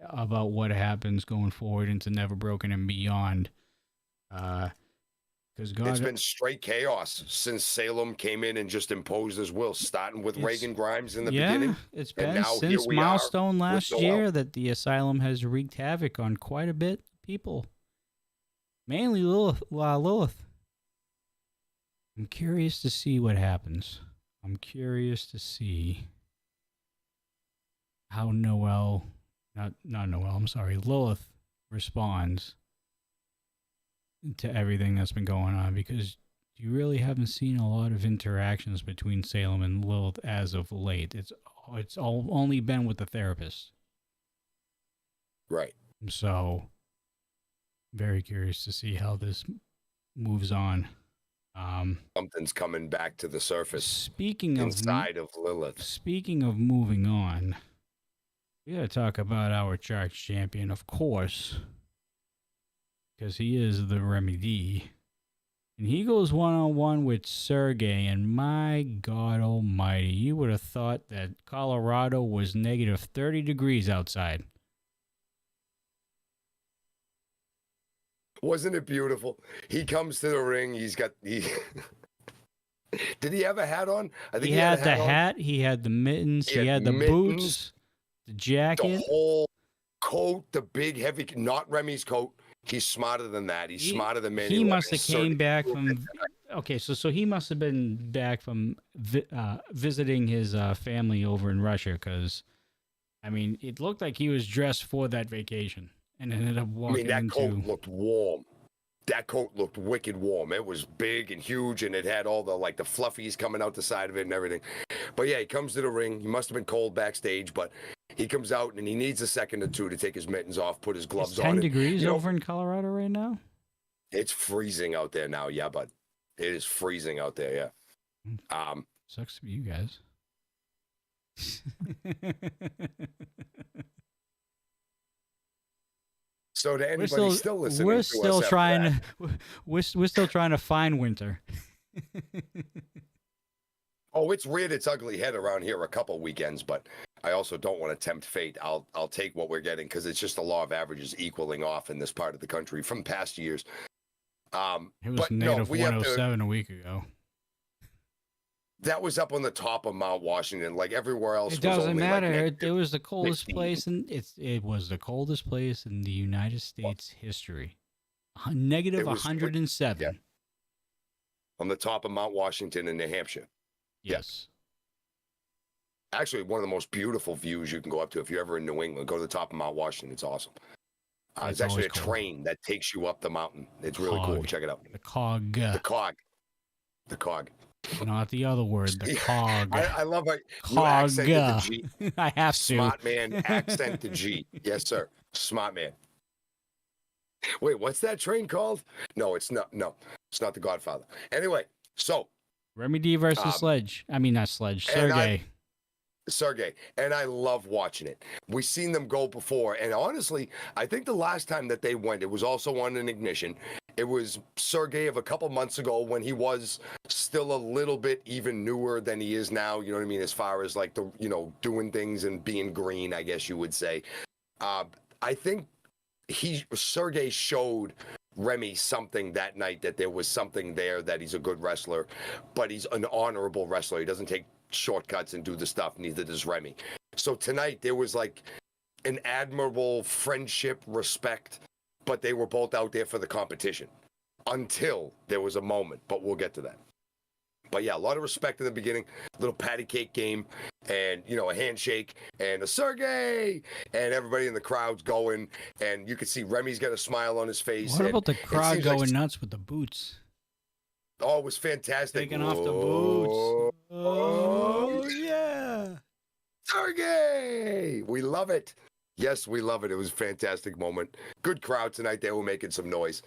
about what happens going forward into Never Broken and beyond. Because God, It's been straight chaos since Salem came in and just imposed his will, starting with Reagan Grimes in the beginning. It's and been now here since we are Milestone with last Noelle. year that the asylum has wreaked havoc on quite a bit of people. Mainly Lilith. I'm curious to see what happens. I'm curious to see how Noelle, not Noelle, I'm sorry, Lilith responds to everything that's been going on, because you really haven't seen a lot of interactions between Salem and Lilith as of late. It's only been with the therapist. Right. So, very curious to see how this moves on. Something's coming back to the surface Speaking of inside of Lilith. Speaking of moving on, we got to talk about our charge champion, of course, because he is the Remedy. And he goes one-on-one with Sergey, and my God almighty, you would have thought that Colorado was negative 30 degrees outside. Wasn't it beautiful? He comes to the ring. Did he have a hat on? I think He had the on. hat, he had the mittens, he had the mittens, boots, the jacket. The whole coat, the big heavy, not Remy's coat. He's smarter than that. He's smarter than many. He must have came back from. Okay, so he must have been back from visiting his family over in Russia, because, I mean, it looked like he was dressed for that vacation and ended up walking that into. coat looked warm. That coat looked wicked warm. It was big and huge, and it had all the the fluffies coming out the side of it and everything. But yeah, he comes to the ring. He must have been cold backstage, but he comes out and he needs a second or two to take his mittens off, put his gloves It's on. 10 degrees over in Colorado right now? It's freezing out there now, yeah, bud. It is freezing out there, yeah. Sucks to be you guys. So to anybody still listening, we're to still us trying after to we're still trying to find winter. Oh, it's reared its ugly head around here a couple weekends, but I also don't want to tempt fate. I'll take what we're getting, because it's just the law of averages equaling off in this part of the country from past years. It was but negative no, we have 107 a week ago. That was up on the top of Mount Washington, like everywhere else. It doesn't matter. Like it was the coldest 15. place, and it was the coldest place in the United States history. Negative 107. Yeah. On the top of Mount Washington in New Hampshire. Yes. Actually, one of the most beautiful views you can go up to if you're ever in New England. Go to the top of Mount Washington. It's awesome. It's actually a train that takes you up the mountain. It's really cool. Check it out. The cog. The cog. The cog. Not the other word. The cog. I love how you Cog. accented the G. I have to. Smart man, accent the G. Yes, sir. Smart man. Wait, what's that train called? No, it's not. No, it's not the Godfather. Anyway, so Remedy versus Sledge. I mean, not Sledge. Sergey. Sergey, and I love watching it. We've seen them go before, and honestly, I think the last time that they went, it was also on an Ignition. It was Sergey of a couple months ago when he was still a little bit even newer than he is now. You know what I mean? As far as like the, doing things and being green, I guess you would say. I think Sergey showed Remy something that night, that there was something there, that he's a good wrestler, but he's an honorable wrestler. He doesn't take shortcuts and do the stuff. Neither does Remy. So tonight there was like an admirable friendship, respect, but they were both out there for the competition until there was a moment, but we'll get to that. But yeah, a lot of respect in the beginning, little patty cake game, and a handshake and a Sergey, and everybody in the crowd's going, and you can see Remy's got a smile on his face. What about the crowd seems going like, nuts with the boots? oh, it was fantastic. Taking off the boots. Oh, yeah. Sergey! We love it. Yes, we love it. It was a fantastic moment. Good crowd tonight. They were making some noise.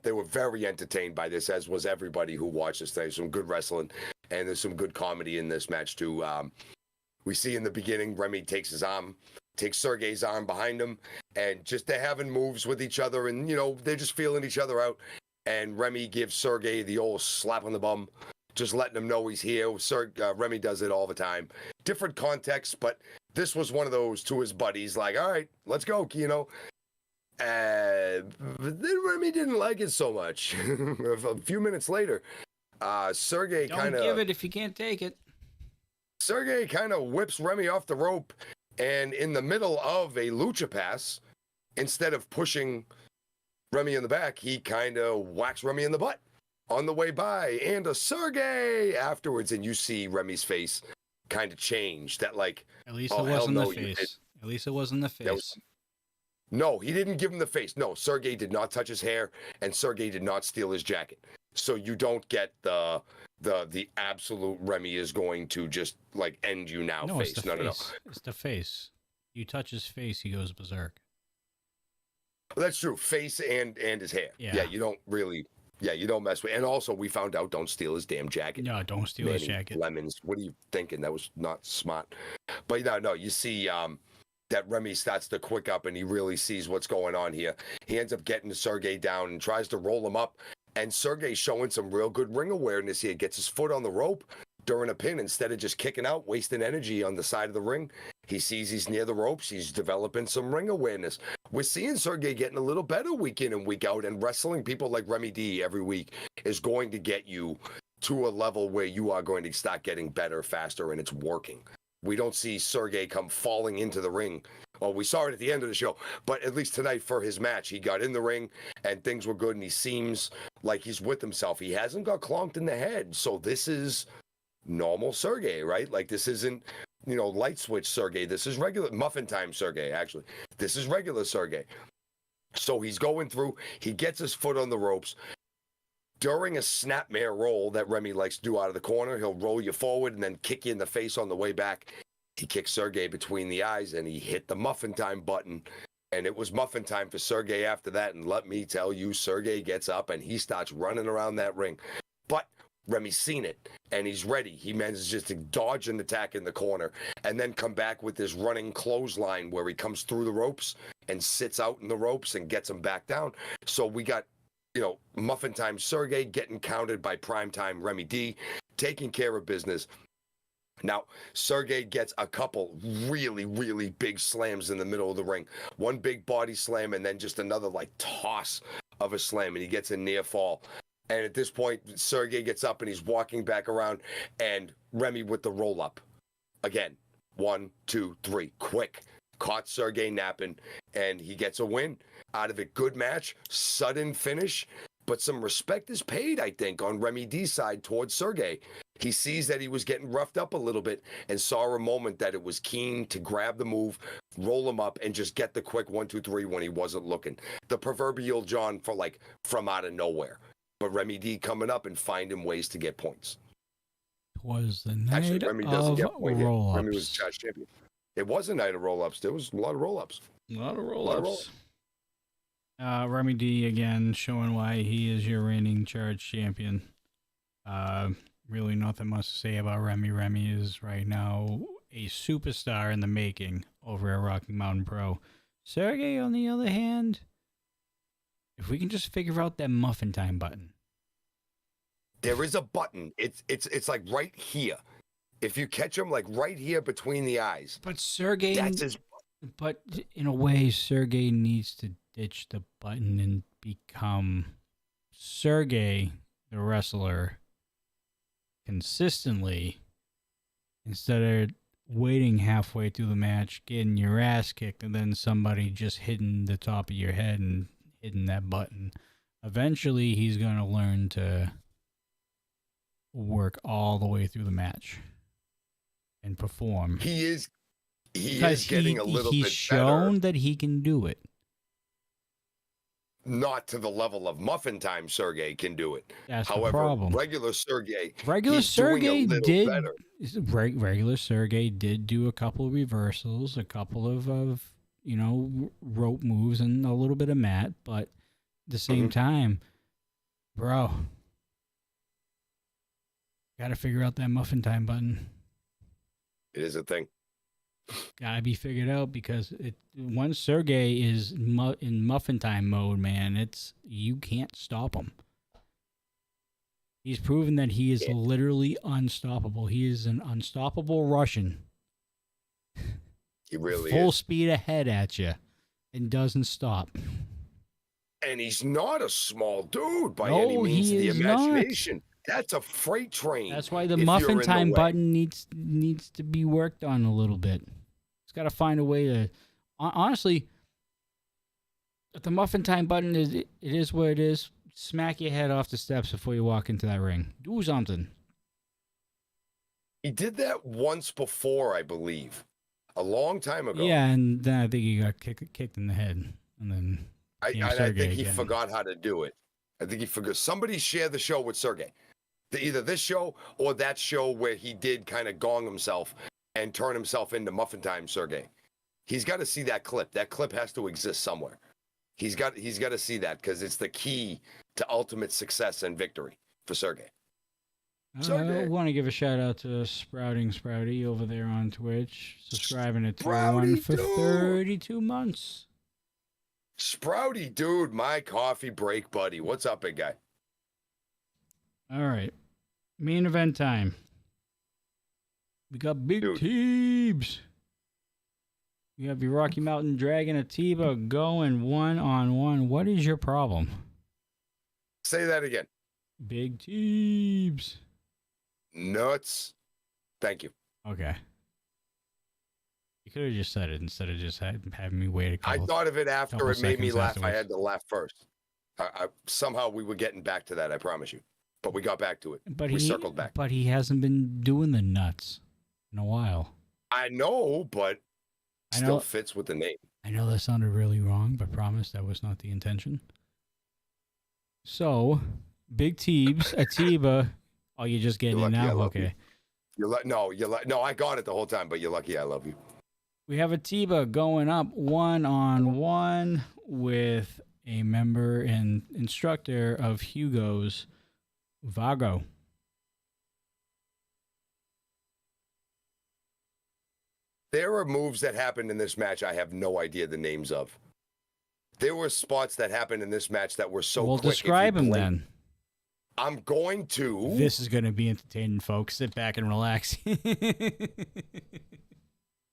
They were very entertained by this, as was everybody who watched this today. Some good wrestling, and there's some good comedy in this match, too. We see in the beginning, Remy takes Sergey's arm behind him, and just they're having moves with each other, and, they're just feeling each other out. And Remy gives Sergey the old slap on the bum, just letting him know he's here. Remy does it all the time. Different context, but this was one of those to his buddies, like, all right, let's go, but then Remy didn't like it so much. A few minutes later, Sergey kind of... Don't give it if you can't take it. Sergey kind of whips Remy off the rope, and in the middle of a lucha pass, instead of pushing Remy in the back, he kind of whacks Remy in the butt on the way by, and a Sergey afterwards, and you see Remy's face kind of change. That, like, at least it wasn't the face. At least it wasn't the face. No, he didn't give him the face. No, Sergey did not touch his hair, and Sergey did not steal his jacket. So you don't get the absolute Remy is going to just, like, end you now face. It's the face. It's the face. You touch his face, he goes berserk. That's true. Face and his hair. Yeah, you don't really... Yeah, you don't mess with... And also, we found out, don't steal his damn jacket. No, don't steal his jacket. Lemons. What are you thinking? That was not smart. But no, you see that Remy starts to quick up, and he really sees what's going on here. He ends up getting Sergey down and tries to roll him up. And Sergey's showing some real good ring awareness here. Gets his foot on the rope during a pin instead of just kicking out, wasting energy on the side of the ring. He sees he's near the ropes. He's developing some ring awareness. We're seeing Sergey getting a little better week in and week out, and wrestling people like Remy D every week is going to get you to a level where you are going to start getting better faster, and it's working. We don't see Sergey come falling into the ring. Well, we saw it at the end of the show, but at least tonight for his match, he got in the ring and things were good, and he seems like he's with himself. He hasn't got clonked in the head, so this is normal Sergey, right? Like, this isn't, light switch Sergey. This is regular muffin time Sergey, actually. This is regular Sergey. So he's going through, he gets his foot on the ropes. During a snapmare roll that Remy likes to do out of the corner, he'll roll you forward and then kick you in the face on the way back. He kicked Sergey between the eyes, and he hit the muffin time button. And it was muffin time for Sergey after that. And let me tell you, Sergey gets up and he starts running around that ring. But Remy's seen it, and he's ready. He manages to dodge an attack in the corner and then come back with this running clothesline where he comes through the ropes and sits out in the ropes and gets him back down. So we got, muffin time Sergey getting counted by primetime Remy D, taking care of business. Now, Sergey gets a couple really, really big slams in the middle of the ring. One big body slam and then just another, toss of a slam, and he gets a near fall. And at this point, Sergey gets up and he's walking back around, and Remy with the roll up. Again, 1, 2, 3, quick. Caught Sergey napping, and he gets a win out of it. Good match, sudden finish, but some respect is paid, I think, on Remy D's side towards Sergey. He sees that he was getting roughed up a little bit and saw a moment that it was keen to grab the move, roll him up, and just get the quick 1, 2, 3 when he wasn't looking. The proverbial John for from out of nowhere. But Remy D coming up and finding ways to get points. Was the night Actually, Remy doesn't get points. roll-ups. Remy was charge champion. It was a night of roll-ups. There was a lot of roll-ups. A lot of roll-ups. Remy D again showing why he is your reigning charge champion. Really nothing much to say about Remy. Remy is right now a superstar in the making over at Rocky Mountain Pro. Sergey, on the other hand, if we can just figure out that muffin time button. There is a button. It's like right here. If you catch him right here between the eyes. But Sergey, that's his. But in a way, Sergey needs to ditch the button and become Sergey, the wrestler, consistently, instead of waiting halfway through the match, getting your ass kicked, and then somebody just hitting the top of your head and hitting that button. Eventually, he's going to learn to work all the way through the match and perform. He is Because getting a little he's bit shown better. that he can do it. Not to the level of Muffin Time Sergey can do it. That's the However, problem. regular Sergey, Regular he's doing a Sergey little did better. regular Sergey did do a couple of reversals, a couple of rope moves, and a little bit of mat, but at the same time, bro, gotta figure out that Muffin Time button. It is a thing. Gotta be figured out because once Sergey is in Muffin Time mode, man, you can't stop him. He's proven that he is literally unstoppable. He is an unstoppable Russian. He really Full is. speed ahead at you and doesn't stop. And he's not a small dude by No, any means of the he is imagination. That's a freight train. That's why the if you're Muffin in the Time way. button needs to be worked on a little bit. It's got to find a way to. Honestly, if the Muffin Time button it is what it is. Smack your head off the steps before you walk into that ring. Do something. He did that once before, I believe, a long time ago. Yeah, and then I think he got kicked in the head, and then I Sergey think he again. forgot how to do it. I think he forgot. Somebody shared the show with Sergey. Either this show or that show where he did kind of gong himself and turn himself into Muffin Time Sergey. He's got to see that clip. That clip has to exist somewhere. He's got to see that because it's the key to ultimate success and victory for Sergey. I want to give a shout out to Sprouting Sprouty over there on Twitch, subscribing to Sprouty, 3-1 for dude. 32 months. Sprouty, dude, my coffee break buddy. What's up, big guy? All right. Main event time. We got Big Dude. Teebs. We have your Rocky Mountain Dragon Atiba going 1-on-1. What is your problem? Say that again. Big Teebs. Nuts. Thank you. Okay. You could have just said it instead of just having me wait a I couple. thought of it after it made me seconds laugh. afterwards. I had to laugh first. Somehow we were getting back to that, I promise you. But we got back to it. But we circled back. But he hasn't been doing the nuts in a while. I know, but still fits with the name. I know that sounded really wrong, but promise that was not the intention. So, Big Teebs, Atiba. Oh, you're just getting it now? Okay. No, I got it the whole time, but you're lucky I love you. We have Atiba going up 1-on-1 with a member and instructor of Hugo's, Vago. There are moves that happened in this match I have no idea the names of. There were spots that happened in this match that were so quick. Well, describe them then. I'm going to. This is going to be entertaining, folks. Sit back and relax.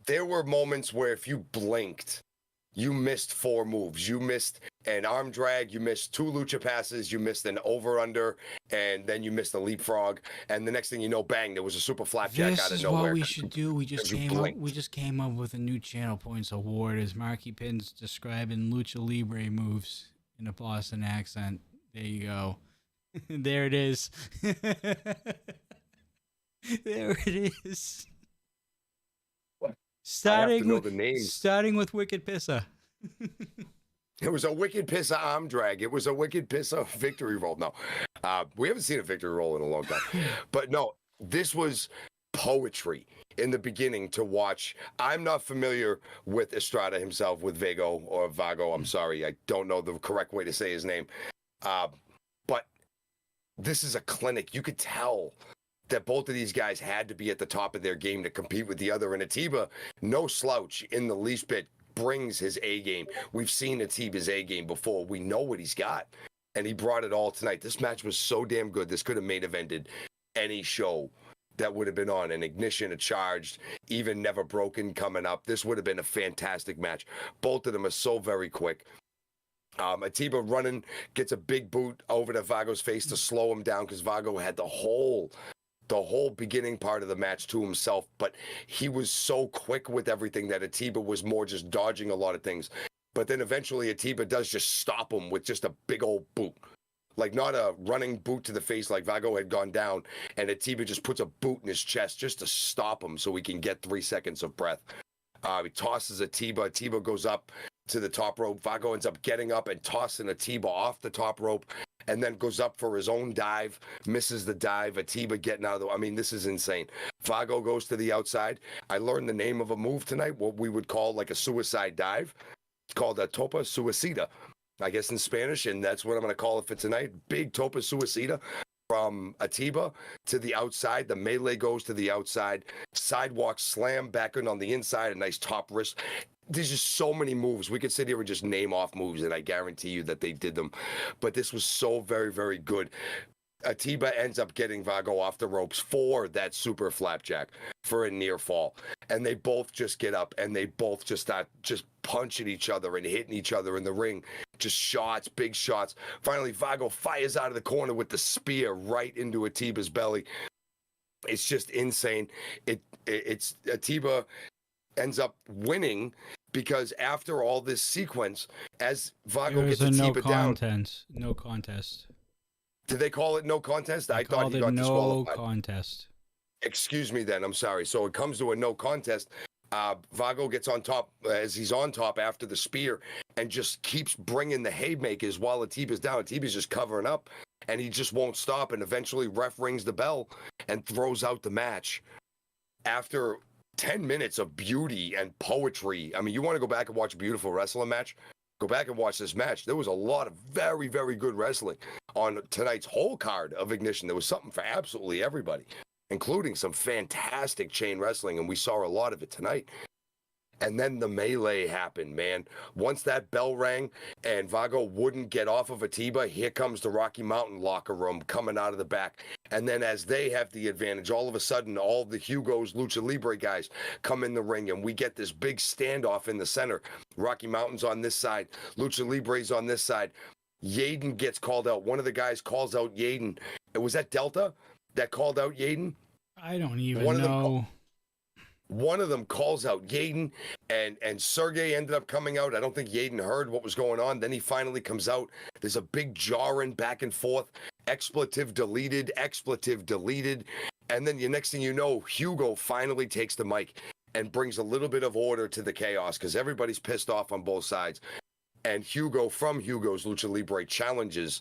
There were moments where if you blinked, you missed 4 moves. You missed an arm drag, you missed 2 lucha passes, you missed an over-under, and then you missed a leapfrog. And the next thing you know, bang, there was a super flapjack out of nowhere. This is what we should do. We just came up with a new Channel Points award as Marky Pins describing lucha libre moves in a Boston accent. There you go. There it is. There it is. What? Starting I have to know the names. Starting with Wicked Pissa. It was a wicked pissa arm drag. It was a wicked pissa victory roll. No, we haven't seen a victory roll in a long time. But no, this was poetry in the beginning to watch. I'm not familiar with Estrada himself, with Vago or Vago. I'm sorry. I don't know the correct way to say his name. But this is a clinic. You could tell that both of these guys had to be at the top of their game to compete with the other. And Atiba, no slouch in the least bit, brings his A game. We've seen Atiba's A game before. We know what he's got. And he brought it all tonight. This match was so damn good. This could have main evented any show that would have been on. An Ignition, a Charged, even Never Broken coming up. This would have been a fantastic match. Both of them are so very quick. Atiba running, gets a big boot over to Vago's face to slow him down because Vago had the whole beginning part of the match to himself, but he was so quick with everything that Atiba was more just dodging a lot of things. But then eventually Atiba does just stop him with just a big old boot. like not a running boot to the face like Vago had gone down, and Atiba just puts a boot in his chest just to stop him so he can get 3 seconds of breath. He tosses Atiba. Atiba goes up to the top rope. Vago ends up getting up and tossing Atiba off the top rope, and then goes up for his own dive, misses the dive. Atiba getting out of the... I mean, this is insane. Vago goes to the outside. I learned the name of a move tonight, what we would call like a suicide dive. It's called a topa suicida, I guess in Spanish, and that's what I'm going to call it for tonight. Big topa suicida from Atiba to the outside. The melee goes to the outside. Sidewalk slam back in on the inside, a nice top wrist. There's just so many moves. We could sit here and just name off moves, and I guarantee you that they did them. But this was so very, very good. Atiba ends up getting Vago off the ropes for that super flapjack for a near fall. And they both just get up and they both just start just punching each other and hitting each other in the ring. Just shots, big shots. Finally, Vago fires out of the corner with the spear right into Atiba's belly. It's just insane. It's Atiba ends up winning because after all this sequence, as Vago gets Atiba down. No contest. Did they call it no contest? I thought he got disqualified. No contest. Excuse me then. I'm sorry. So it comes to a no contest. Vago gets on top as he's on top after the spear and just keeps bringing the haymakers while Atiba's down. Atiba's just covering up and he just won't stop. And eventually ref rings the bell and throws out the match. After 10 minutes of beauty and poetry. I mean, you want to go back and watch a beautiful wrestling match? Go back and watch this match. There was a lot of very, very good wrestling on tonight's whole card of Ignition. There was something for absolutely everybody, including some fantastic chain wrestling, and we saw a lot of it tonight. And then the melee happened, man. Once that bell rang and Vago wouldn't get off of Atiba, here comes the Rocky Mountain locker room coming out of the back. And then as they have the advantage, all of a sudden, all the Hugo's Lucha Libre guys come in the ring, and we get this big standoff in the center. Rocky Mountain's on this side. Lucha Libre's on this side. Yaden gets called out. One of the guys calls out Yaden. Was that Delta that called out Yaden? I don't even know. One of them calls out Yaden, and Sergey ended up coming out. I don't think Yaden heard what was going on. Then he finally comes out. There's a big jarring back and forth. Expletive deleted. And then the next thing you know, Hugo finally takes the mic and brings a little bit of order to the chaos because everybody's pissed off on both sides. And Hugo from Hugo's Lucha Libre challenges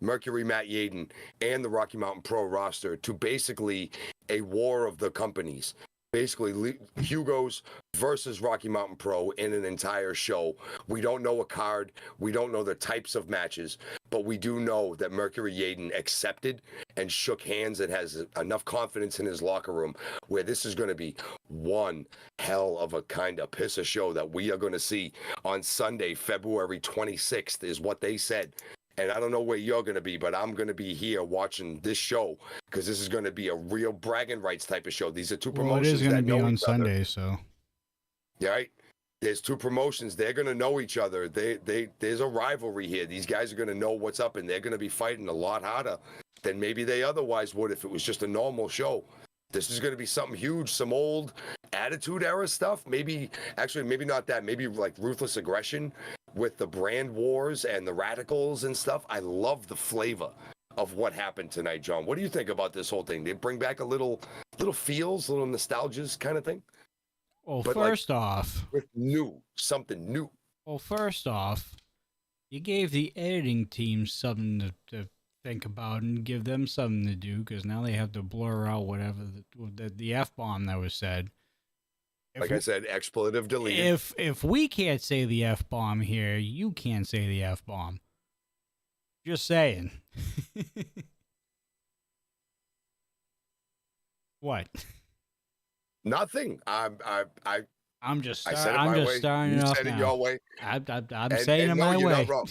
Mercury Matt Yaden and the Rocky Mountain Pro roster to basically a war of the companies. Basically, Hugo's versus Rocky Mountain Pro in an entire show. We don't know a card. We don't know the types of matches, but we do know that Mercury Yaden accepted and shook hands and has enough confidence in his locker room where this is going to be one hell of a kind of piss of show that we are going to see on Sunday, February 26th, is what they said. And I don't know where you're going to be, but I'm going to be here watching this show because this is going to be a real bragging rights type of show. These are two promotions. It is going to be on Sunday, so. Yeah, right. There's two promotions. They're going to know each other. There's a rivalry here. These guys are going to know what's up, and they're going to be fighting a lot harder than maybe they otherwise would if it was just a normal show. This is going to be something huge, some old Attitude Era stuff. Maybe not that. Maybe like Ruthless Aggression with the brand wars and the radicals and stuff. I love the flavor of what happened tonight, John. What do you think about this whole thing? Did it bring back a little feels, little nostalgias kind of thing? Well, but first off, with something new. Well, first off, you gave the editing team something to think about and give them something to do because now they have to blur out whatever the F-bomb that was said. I said, expletive deleted. If we can't say the F-bomb here, you can't say the F-bomb. Just saying. What? Nothing. I'm just starting it off off. You said it your way. I'm saying it my way. You're not wrong.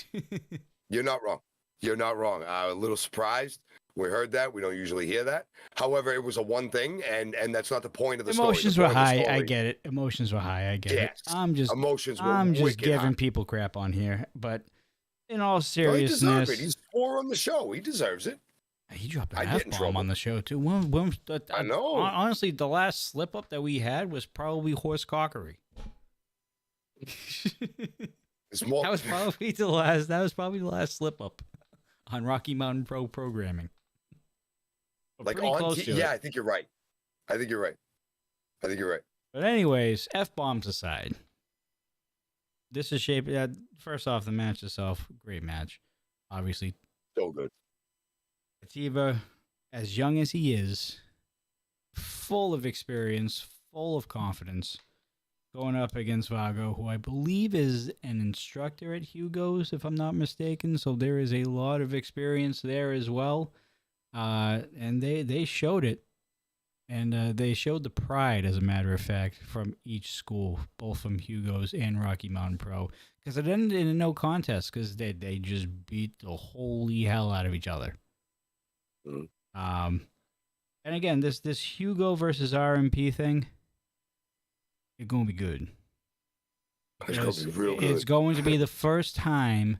You're not wrong. You're not wrong. A little surprised. We heard that. We don't usually hear that. However, it was a one thing, and that's not the point of the story. Emotions were high. I get it. Emotions were high. I get it. I'm just giving high. People crap on here, but in all seriousness, he deserves it. He's 4 on the show. He deserves it. He dropped an F-bomb on the show too. I know. Honestly, the last slip up that we had was probably horse cockery. That was probably the last. That was probably the last slip up on Rocky Mountain Pro programming. We're Like pretty close to it. I think you're right. I think you're right. But anyways, F-bombs aside, this is shaped. First off, the match itself, great match. Obviously, So good. Atiba, as young as he is, full of experience, full of confidence, going up against Vago, who I believe is an instructor at Hugo's, if I'm not mistaken. So there is a lot of experience there as well. And they showed it. And they showed the pride, as a matter of fact, from each school, both from Hugo's and Rocky Mountain Pro. Because it ended in a no contest because they just beat the holy hell out of each other. Mm. And again, this Hugo versus RMP thing, it's going to be good. It's going to be real good. It's going to be the first time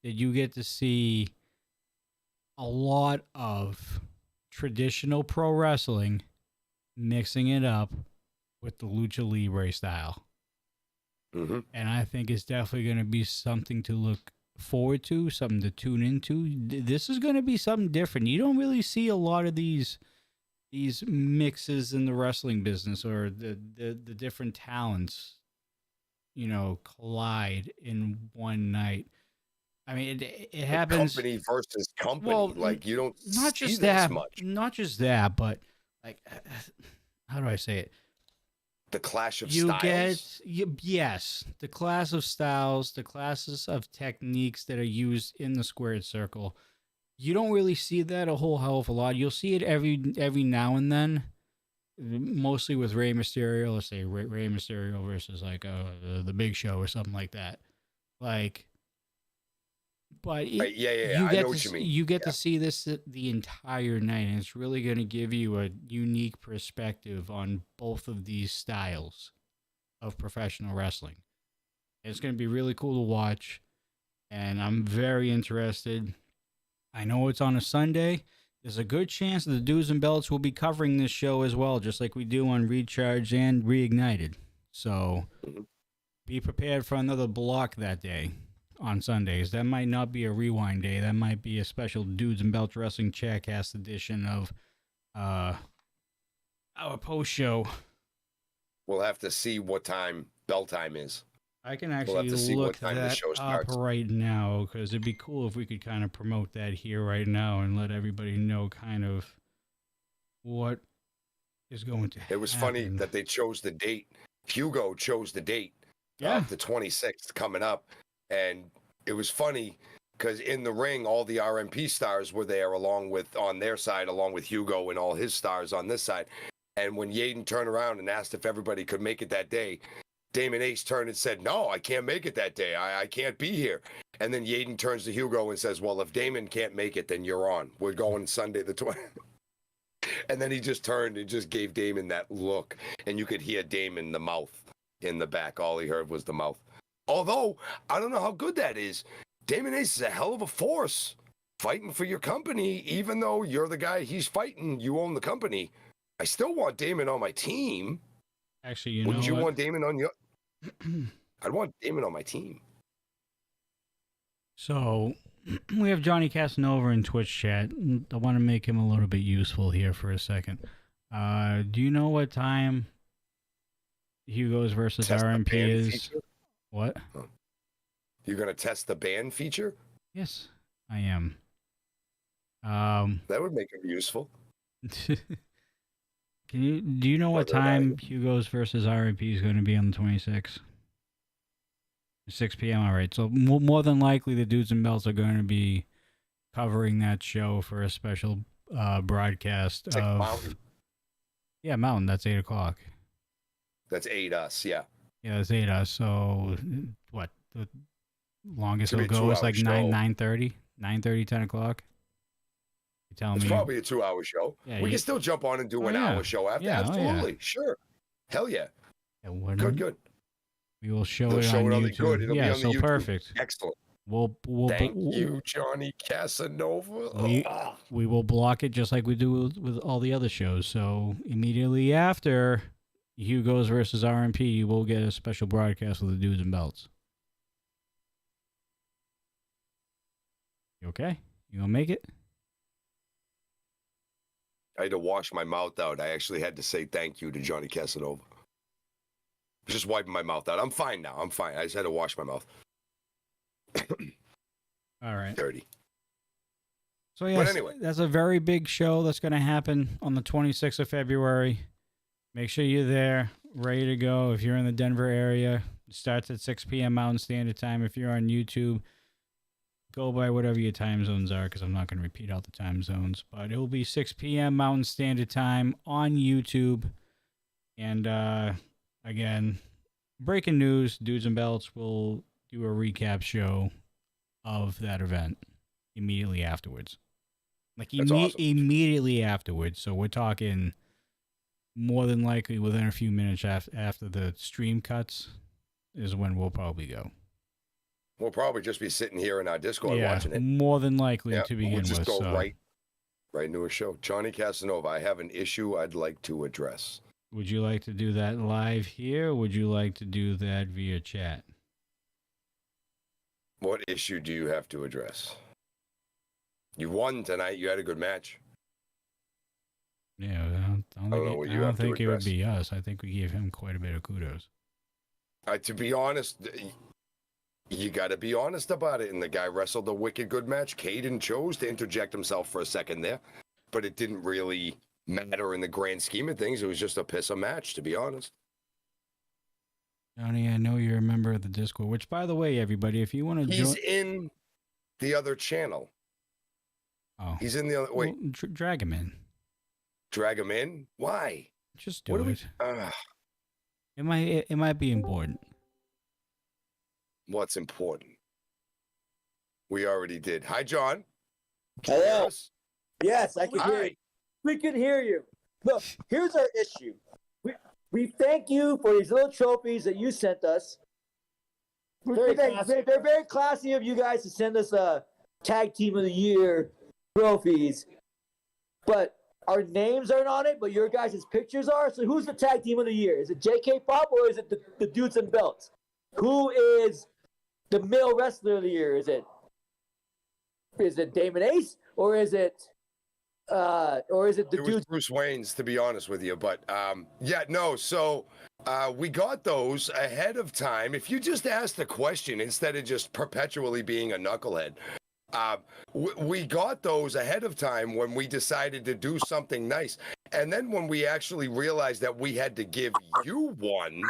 that you get to see a lot of traditional pro wrestling mixing it up with the lucha libre style. Mm-hmm. And I think it's definitely going to be something to look forward to, something to tune into. This is going to be something different. You don't really see a lot of these mixes in the wrestling business, or the different talents, collide in one night. I mean, it happens. Company versus company. Well, like, you don't not see just this that, much. Not just that, but like, how do I say it? The clash of styles. Yes, the class of styles, the classes of techniques that are used in the squared circle. You don't really see that a whole hell of a lot. You'll see it every now and then, mostly with Rey Mysterio. Let's say Rey Mysterio versus like the Big Show or something like that. Like, but I know what you mean. You get to see this the entire night, and it's really going to give you a unique perspective on both of these styles of professional wrestling. It's going to be really cool to watch, and I'm very interested. I know it's on a Sunday. There's a good chance that the Dudes and Belts will be covering this show as well, just like we do on Recharge and Reignited. So be prepared for another block that day. On Sundays. That might not be a rewind day. That might be a special Dudes and Belts Wrestling Chatcast edition of our post show. We'll have to see what time bell time is. I can actually look that up right now, because it'd be cool if we could kind of promote that here right now and let everybody know kind of what is going to happen. It was funny that they chose the date. Hugo chose the date. The 26th coming up. And it was funny because in the ring, all the RMP stars were there on their side, along with Hugo and all his stars on this side. And when Yaden turned around and asked if everybody could make it that day, Damon Ace turned and said, "No, I can't make it that day. I can't be here." And then Yaden turns to Hugo and says, "Well, if Damon can't make it, then you're on. We're going Sunday the 20th. And then he just turned and just gave Damon that look. And you could hear Damon, the mouth in the back. All he heard was the mouth. Although, I don't know how good that is. Damon Ace is a hell of a force fighting for your company. Even though you're the guy he's fighting, you own the company. I still want Damon on my team. Actually, Wouldn't you want Damon on your... I'd want Damon on my team. So, we have Johnny Casanova in Twitch chat. I want to make him a little bit useful here for a second. Do you know what time Hugo's versus RMP is? Feature? What? You're going to test the band feature? Yes, I am. That would make it useful. Do you know what time Hugo's versus RMP is going to be on the 26th? 6 p.m. All right. So more than likely, the Dudes and Belts are going to be covering that show for a special broadcast. It's like Mountain. Yeah, Mountain. That's 8 o'clock. That's 8 us. Yeah. Yeah, that's 8 us. So what? The longest it'll go is like 9:30, 10 o'clock. You tell me. It's probably a 2-hour show. Yeah, we can still jump on and do an hour show after. Yeah, absolutely. Sure. Hell yeah. Good. We will show it on YouTube. Good. It'll be on the YouTube. Perfect. Excellent. Thank you, Johnny Casanova. We will block it just like we do with all the other shows. So immediately after Hugo's versus RMP, you will get a special broadcast with the Dudes and Belts. You okay? You gonna make it? I had to wash my mouth out. I actually had to say thank you to Johnny Casanova. Just wiping my mouth out. I'm fine now. I'm fine. I just had to wash my mouth. All right. Dirty. So yes, anyway. that's a very big show that's going to happen on the 26th of February. Make sure you're there, ready to go. If you're in the Denver area, it starts at 6 p.m. Mountain Standard Time. If you're on YouTube, go by whatever your time zones are, because I'm not going to repeat all the time zones. But it will be 6 p.m. Mountain Standard Time on YouTube. And again, breaking news, Dudes and Belts will do a recap show of that event immediately afterwards. Like awesome. Immediately afterwards. So we're talking more than likely within a few minutes after the stream cuts is when we'll probably go. We'll probably just be sitting here in our Discord watching it. More than likely to begin we'll just with. go So. right into a show. Johnny Casanova, I have an issue I'd like to address. Would you like to do that live here, or would you like to do that via chat? What issue do you have to address? You won tonight. You had a good match. Yeah, I don't think it would be us. I think we gave him quite a bit of kudos. To be honest, you got to be honest about it. And the guy wrestled a wicked good match. Caden chose to interject himself for a second there, but it didn't really matter in the grand scheme of things. It was just a piss of match, to be honest. Johnny, I know you're a member of the Discord, which, by the way, everybody, if you want to join... He's in the other channel. Oh. He's in the other... Wait. Well, drag him in. Drag him in? Why? Just do it. It might be important. What's important? We already did. Hi, John. Hello. Yes, I can hear you. We can hear you. Look, here's our issue. We thank you for these little trophies that you sent us. They're very classy of you guys to send us a Tag Team of the Year trophies. But our names aren't on it, but your guys' pictures are. So who's the Tag Team of the Year? Is it JK Pop or is it the Dudes and Belts? Who is the male wrestler of the year? Is it Damon Ace or is it the dude? Bruce Wayne's, to be honest with you, but so we got those ahead of time. If you just asked a question instead of just perpetually being a knucklehead, we got those ahead of time when we decided to do something nice. And then when we actually realized that we had to give you one,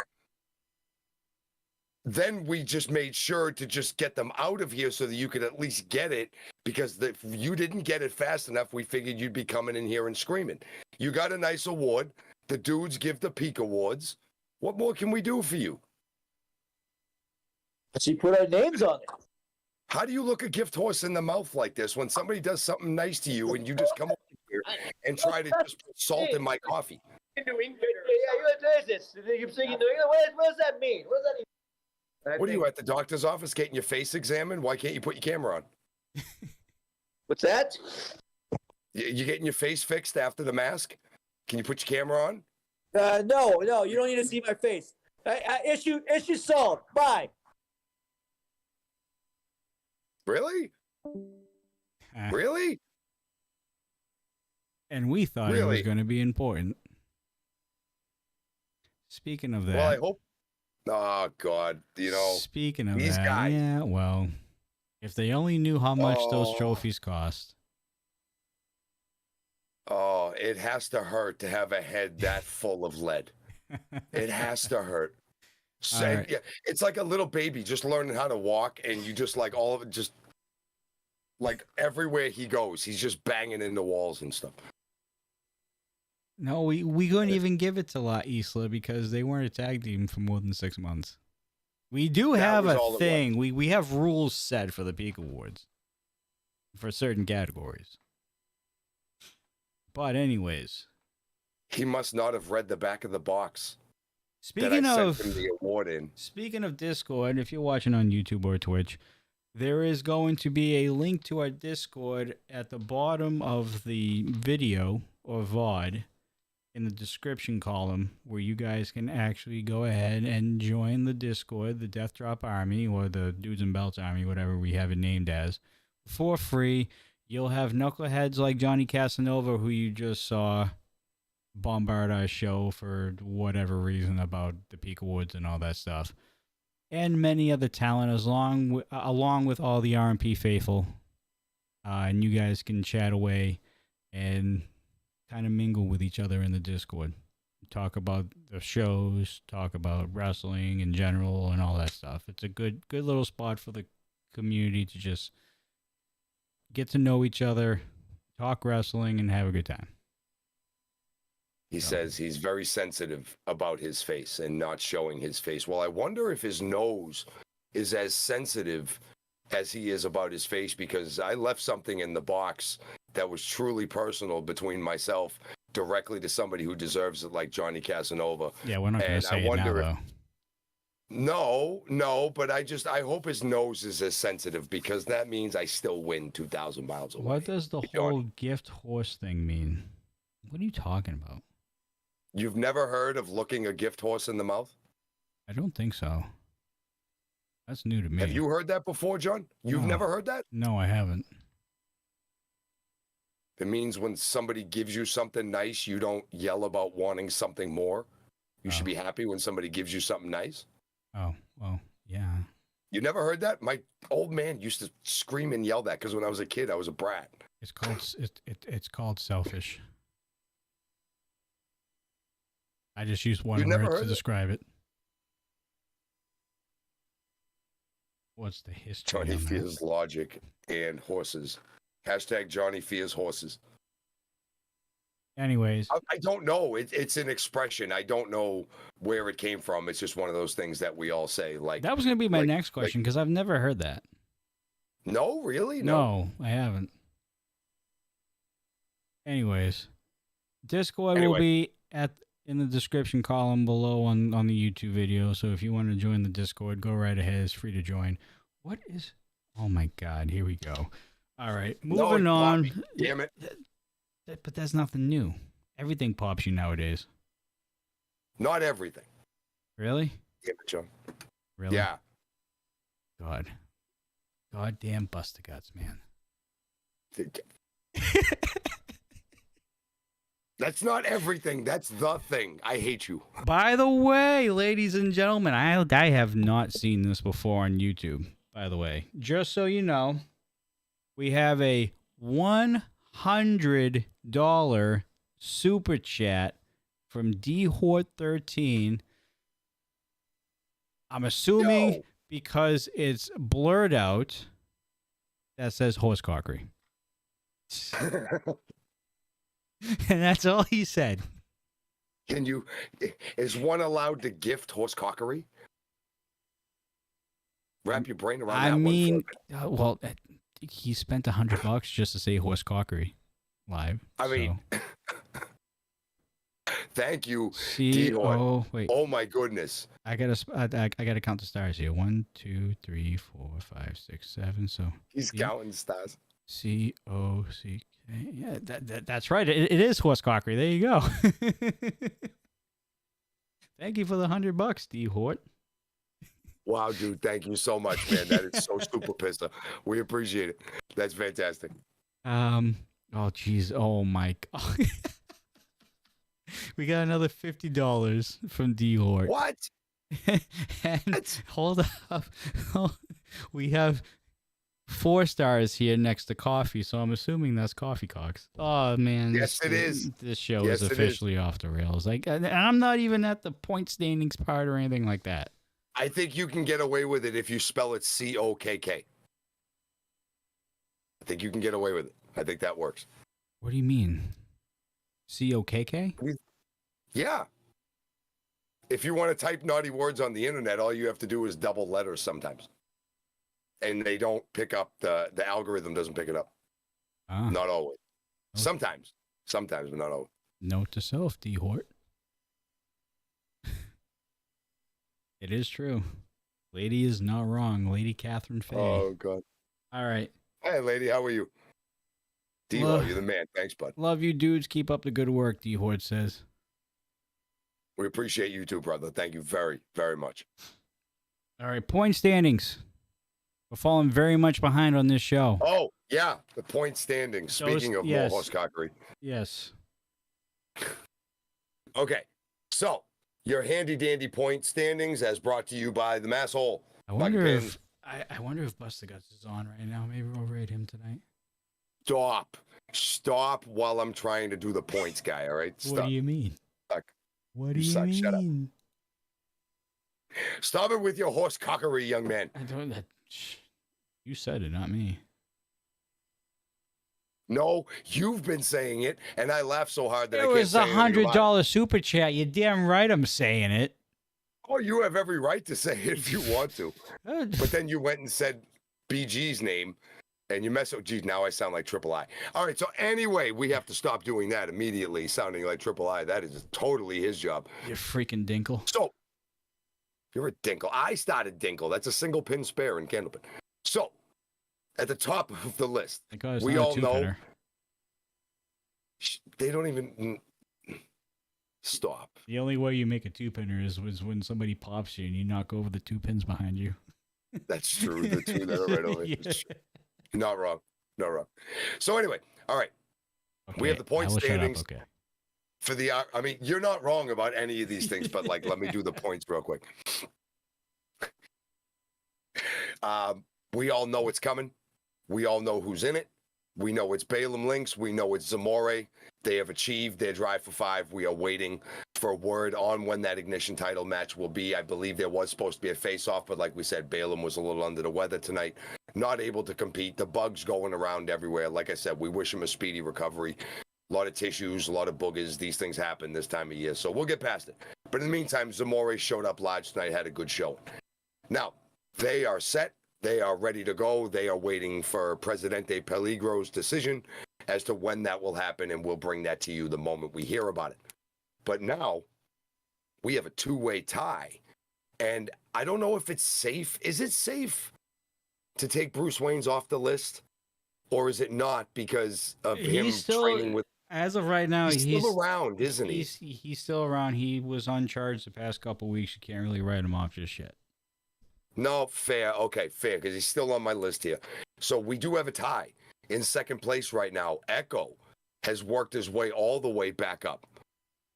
then we just made sure to just get them out of here so that you could at least get it, because if you didn't get it fast enough, we figured you'd be coming in here and screaming. You got a nice award. The dudes give the Peak Awards. What more can we do for you? She put our names on it. How do you look a gift horse in the mouth like this when somebody does something nice to you and you just come over here and try to just put salt in my coffee? New England. Yeah, what is this? You're singing New England? What does that mean? What does that mean? What are you at the doctor's office getting your face examined? Why can't you put your camera on? What's that? You getting your face fixed after the mask? Can you put your camera on? No, you don't need to see my face. Issue solved. Bye. Really? Really? And we thought it was going to be important. Speaking of that. Well, I hope. Oh, God. Speaking of these that, guys. Yeah, well, if they only knew how much those trophies cost. Oh, it has to hurt to have a head that full of lead. It has to hurt. Right. Yeah, it's like a little baby just learning how to walk, and you just like all of it, just like everywhere he goes, he's just banging into walls and stuff. No, we couldn't even give it to La Isla because they weren't a tag team for more than 6 months. We do have a thing. We have rules set for the Peak Awards for certain categories. But anyways, he must not have read the back of the box. Speaking of sent him the award in. Speaking of Discord, if you're watching on YouTube or Twitch, there is going to be a link to our Discord at the bottom of the video or VOD in the description column, where you guys can actually go ahead and join the Discord, the Deathdrop Army, or the Dudes and Belts Army, whatever we have it named as, for free. You'll have knuckleheads like Johnny Casanova, who you just saw bombard our show for whatever reason about the Peak Awards and all that stuff, and many other talent, along with all the RMP faithful. And you guys can chat away and kind of mingle with each other in the Discord. Talk about the shows, talk about wrestling in general, and all that stuff. It's a good little spot for the community to just get to know each other, talk wrestling, and have a good time. He says he's very sensitive about his face and not showing his face. Well, I wonder if his nose is as sensitive as he is about his face, because I left something in the box that was truly personal between myself directly to somebody who deserves it, like Johnny Casanova. Yeah, we're not going to say it now, though. No, but I hope his nose is as sensitive, because that means I still win 2,000 miles away. What does the whole gift horse thing mean? What are you talking about? You've never heard of looking a gift horse in the mouth? I don't think so. That's new to me. Have you heard that before, John? You've never heard that? No, I haven't. It means when somebody gives you something nice, you don't yell about wanting something more. You should be happy when somebody gives you something nice. Oh, well, yeah. You never heard that? My old man used to scream and yell that, because when I was a kid, I was a brat. It's called selfish. I just used one word to describe it. What's the history? Johnny fears logic and horses. Hashtag Johnny fears horses. Anyways. I don't know. It's an expression. I don't know where it came from. It's just one of those things that we all say. Like, that was going to be my next question, because I've never heard that. No, really? No, I haven't. Anyways. Discord will be in the description column below on the YouTube video. So if you want to join the Discord, go right ahead. It's free to join. What is... Oh, my God. Here we go. All right. Moving on. Damn it. But that's nothing new. Everything pops you nowadays. Not everything. Really? Damn it, John. Really? Yeah. Goddamn Buster Guts, man. That's not everything. That's the thing. I hate you. By the way, ladies and gentlemen, I have not seen this before on YouTube, by the way. Just so you know, we have a $100 super chat from DHort13. I'm assuming because it's blurred out, that says horsecockery. And that's all he said. Is one allowed to gift horsecockery? Wrap your brain around that. I mean, well, he spent $100 just to say horsecockery live. I mean, thank you, Oh, wait. Oh my goodness. I gotta count the stars here. 1, 2, 3, 4, 5, 6, 7. So he's counting stars. COCK. Yeah, that's right. It is horsecockery. There you go. Thank you for the $100, D Hort. Wow, dude, thank you so much, man. That is so super pista. We appreciate it. That's fantastic. Oh geez. Oh my God. We got another $50 from D Hort. What? And hold up. We have 4 stars here next to coffee, so I'm assuming that's Coffee Cocks. Oh man, yes, it is. This show is officially off the rails. Like, and I'm not even at the point standings part or anything like that. I think you can get away with it if you spell it COKK. I think you can get away with it. I think that works. What do you mean? COKK? Yeah. If you want to type naughty words on the internet, all you have to do is double letters sometimes. And they don't pick up, the algorithm doesn't pick it up. Not always. Oh. Sometimes, but not always. Note to self, D Hort. It is true. Lady is not wrong. Lady Catherine Faye. Oh, God. All right. Hey, lady, how are you? D-Hort, you're the man. Thanks, bud. Love you, dudes. Keep up the good work, D Hort says. We appreciate you too, brother. Thank you very, very much. All right, point standings. We're falling very much behind on this show. Oh, Yeah, the point standing. Speaking of yes. more horse-cockery. Yes. Okay, so your handy-dandy point standings as brought to you by the Mass Hole. I wonder if Busta Guts is on right now. Maybe we'll raid him tonight. Stop while I'm trying to do the points, guy. All right. Stop. What do you mean? Suck. What do you suck. mean? Shut up. Stop it with your horse cockery, young man. I don't. You said it, not me. No, you've been saying it, and I laughed so hard that It I can't was say anything about $100 super chat. You damn right I'm saying it. Oh, you have every right to say it if you want to. But then you went and said BG's name, and you mess up. Geez, now I sound like Triple I. All right, so anyway, we have to stop doing that immediately, sounding like Triple I. That is totally his job. You freaking dinkle. So, you're a dinkle. I started dinkle. That's a single pin spare in Candlepin. So, at the top of the list, we all know. They don't even stop. The only way you make a 2-pinner is when somebody pops you and you knock over the 2 pins behind you. That's true. The two that are right over. Yeah. Not wrong. Not wrong. So anyway, all right. Okay, we have the point standings. Okay. For the, I mean, you're not wrong about any of these things, but like, let me do the points real quick. We all know it's coming. We all know who's in it. We know it's Balaam Lynx. We know it's Zamore. They have achieved their drive for 5. We are waiting for word on when that Ignition title match will be. I believe there was supposed to be a face-off, but like we said, Balaam was a little under the weather tonight. Not able to compete. The bugs going around everywhere. Like I said, we wish him a speedy recovery. A lot of tissues, a lot of boogers. These things happen this time of year, so we'll get past it. But in the meantime, Zamore showed up large tonight, had a good showing. Now, they are set. They are ready to go. They are waiting for Presidente Peligro's decision as to when that will happen, and we'll bring that to you the moment we hear about it. But now, we have a 2-way tie, and I don't know if it's safe. Is it safe to take Bruce Wayne's off the list, or is it not because of him training with... As of right now, he's still around, isn't he? He's still around. He was uncharged the past couple weeks. You can't really write him off just yet. No, fair. Okay, fair, because he's still on my list here. So we do have a tie. In second place right now, Echo has worked his way all the way back up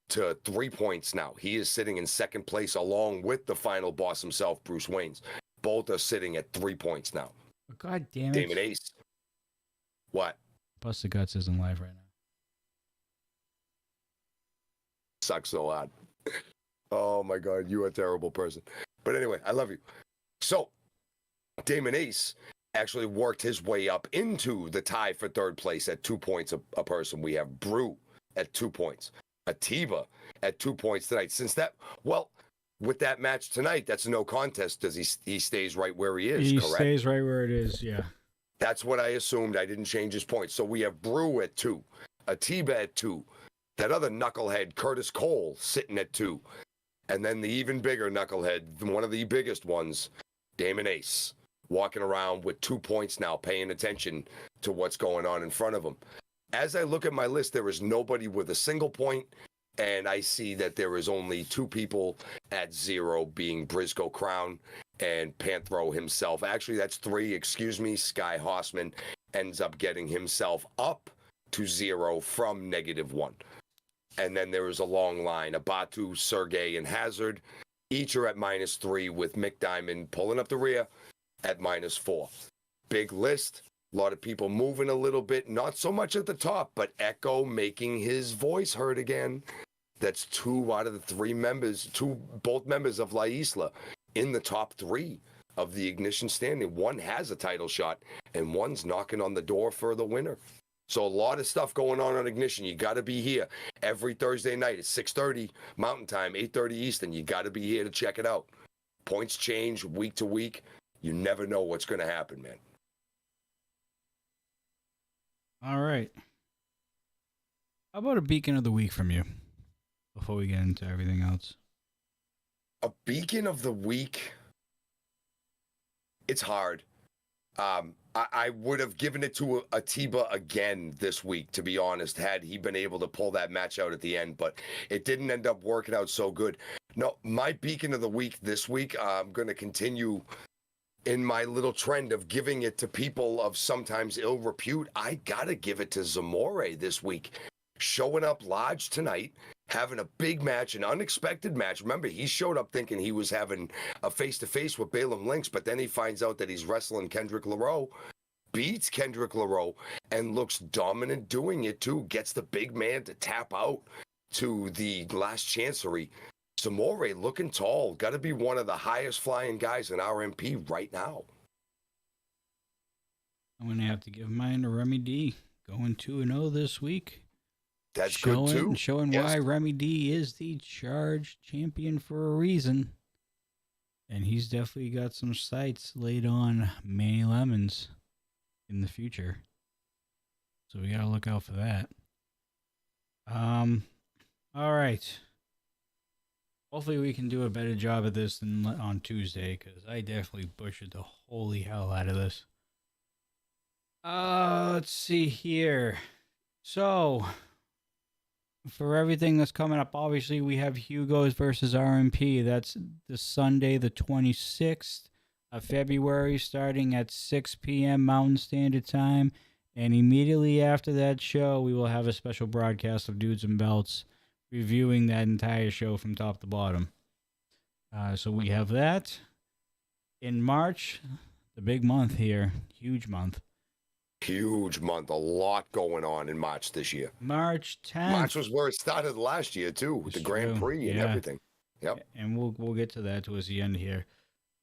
to 3 points now. He is sitting in second place along with the final boss himself, Bruce Wayne's. Both are sitting at 3 points now. God damn it. Damon Ace. What? Busta Guts isn't live right now. Sucks so hard. Oh my God, you are a terrible person. But anyway, I love you. So, Damon Ace actually worked his way up into the tie for third place at 2 points a person. We have Brew at 2 points. Atiba at 2 points tonight. Since that, well, with that match tonight, that's a no contest because he stays right where he is, correct? He stays right where it is, yeah. That's what I assumed. I didn't change his points. So we have Brew at 2. Atiba at 2. That other knucklehead, Curtis Cole, sitting at 2. And then the even bigger knucklehead, one of the biggest ones, Damon Ace, walking around with 2 points now, paying attention to what's going on in front of him. As I look at my list, there is nobody with a single point, and I see that there is only 2 people at 0, being Briscoe Crown and Panthro himself. Actually, that's 3, excuse me. Sky Hossman ends up getting himself up to 0 from -1. And then there is a long line. Abatu, Sergey, and Hazard each are at -3, with Mick Diamond pulling up the rear at -4. Big list. A lot of people moving a little bit. Not so much at the top, but Echo making his voice heard again. That's 2 out of the 3 members, both members of La Isla in the top 3 of the Ignition standing. One has a title shot, and one's knocking on the door for the winner. So a lot of stuff going on Ignition. You got to be here every Thursday night at 6:30 Mountain Time, 8:30 Eastern. You got to be here to check it out. Points change week to week. You never know what's going to happen, man. All right. How about a beacon of the week from you before we get into everything else? A beacon of the week? It's hard. I would have given it to Atiba again this week, to be honest, had he been able to pull that match out at the end, but it didn't end up working out so good. No, my beacon of the week this week, I'm going to continue in my little trend of giving it to people of sometimes ill repute, I gotta give it to Zamore this week. Showing up large tonight, having a big match, an unexpected match. Remember, he showed up thinking he was having a face-to-face with Balaam Lynx, but then he finds out that he's wrestling Kendrick LaRoe, beats Kendrick LaRoe, and looks dominant doing it too. Gets the big man to tap out to the last chancery. Zamore looking tall. Got to be one of the highest flying guys in RMP right now. I'm going to have to give mine to Remy D. Going 2-0 this week. That's good too. Showing why Remy D is the charge champion for a reason. And he's definitely got some sights laid on Manny Lemons in the future. So we got to look out for that. All right. Hopefully we can do a better job of this than on Tuesday, because I definitely butchered the holy hell out of this. Let's see here. So, for everything that's coming up, obviously we have Hugo's versus RMP. That's the Sunday, the 26th of February, starting at 6 p.m. Mountain Standard Time. And immediately after that show, we will have a special broadcast of Dudes and Belts reviewing that entire show from top to bottom. So we have that. In March, the big month here, huge month. Huge month. A lot going on in March this year. March 10th. March was where it started last year, too, with the Grand Prix and everything. Yep. And we'll get to that towards the end here.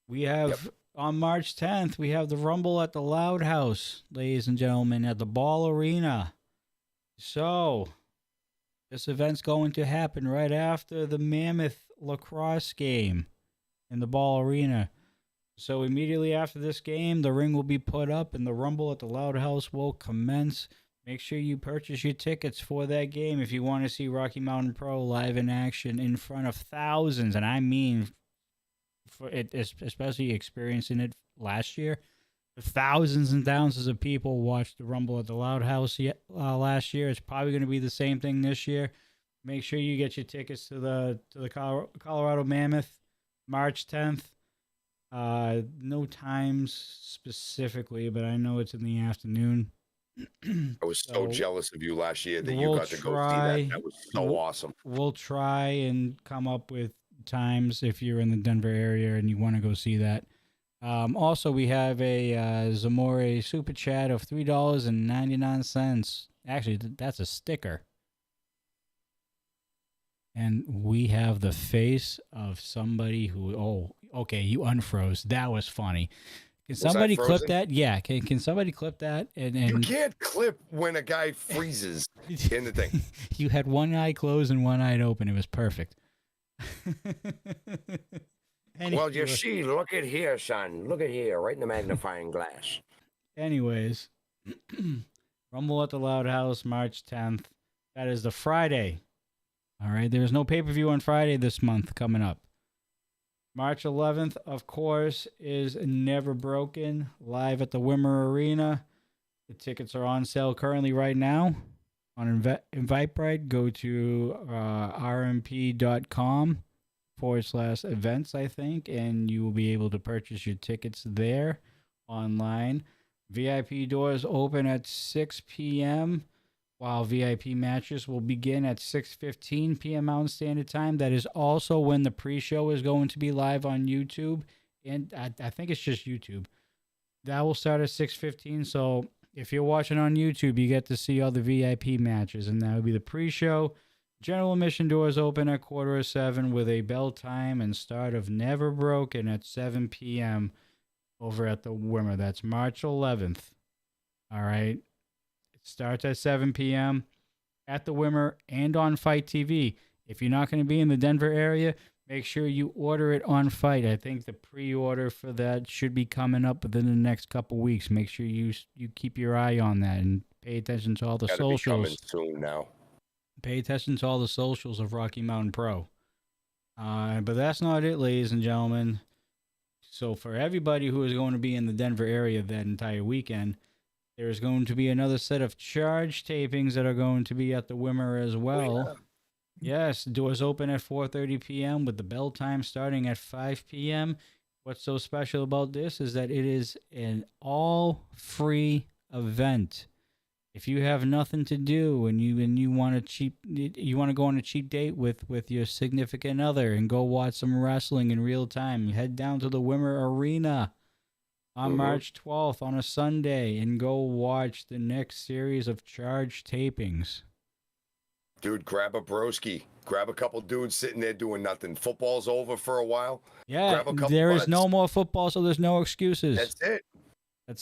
We have, on March 10th, we have the Rumble at the Loud House, ladies and gentlemen, at the Ball Arena. So, this event's going to happen right after the Mammoth lacrosse game in the Ball Arena. So immediately after this game, the ring will be put up and the Rumble at the Loud House will commence. Make sure you purchase your tickets for that game if you want to see Rocky Mountain Pro live in action in front of thousands. And I mean, for it, especially experiencing it last year, thousands and thousands of people watched the Rumble at the Loud House last year. It's probably going to be the same thing this year. Make sure you get your tickets to the Colorado Mammoth, March 10th. No times specifically, but I know it's in the afternoon. I was so jealous of you last year that you got to go see that. That was so awesome. We'll try and come up with times if you're in the Denver area and you want to go see that. Also, we have a Zamore Super Chat of $3.99. Actually, that's a sticker. And we have the face of somebody who, okay, you unfroze. That was funny. Can somebody clip that? Yeah, can somebody clip that? And you can't clip when a guy freezes in the thing. You had one eye closed and one eye open. It was perfect. Anyway. Well, you see, look at here, son. Look at here, right in the magnifying glass. Anyways, Rumble at the Loud House, March 10th. That is the Friday. All right, there's no pay-per-view on Friday this month coming up. March 11th, of course, is Never Broken, live at the Wimmer Arena. The tickets are on sale currently right now on Eventbrite. Go to rmp.com/events, I think, and you will be able to purchase your tickets there online. VIP doors open at 6 p.m., while VIP matches will begin at 6:15 p.m. Mountain Standard Time. That is also when the pre-show is going to be live on YouTube. And I think it's just YouTube. That will start at 6:15. So if you're watching on YouTube, you get to see all the VIP matches. And that will be the pre-show. General admission doors open at 6:45 with a bell time and start of Never Broken at 7 p.m. over at the Wimmer. That's March 11th. All right. Starts at 7 p.m. at the Wimmer and on Fite TV. If you're not going to be in the Denver area, make sure you order it on Fite. I think the pre-order for that should be coming up within the next couple weeks. Make sure you keep your eye on that and pay attention to all the socials. Be coming soon now. Pay attention to all the socials of Rocky Mountain Pro. But that's not it, ladies and gentlemen. So for everybody who is going to be in the Denver area that entire weekend, there's going to be another set of charge tapings that are going to be at the Wimmer as well. Yes, doors open at 4:30 p.m. with the bell time starting at 5 p.m. what's so special about this is that it is an all-free event. If you have nothing to do and you want to go on a cheap date with your significant other and go watch some wrestling in real time, head down to the Wimmer Arena on March 12th on a Sunday and go watch the next series of Charge tapings. Dude, grab a broski. Grab a couple dudes sitting there doing nothing. Football's over for a while. Yeah, grab a couple there is buds. no more football, so there's no excuses. That's it.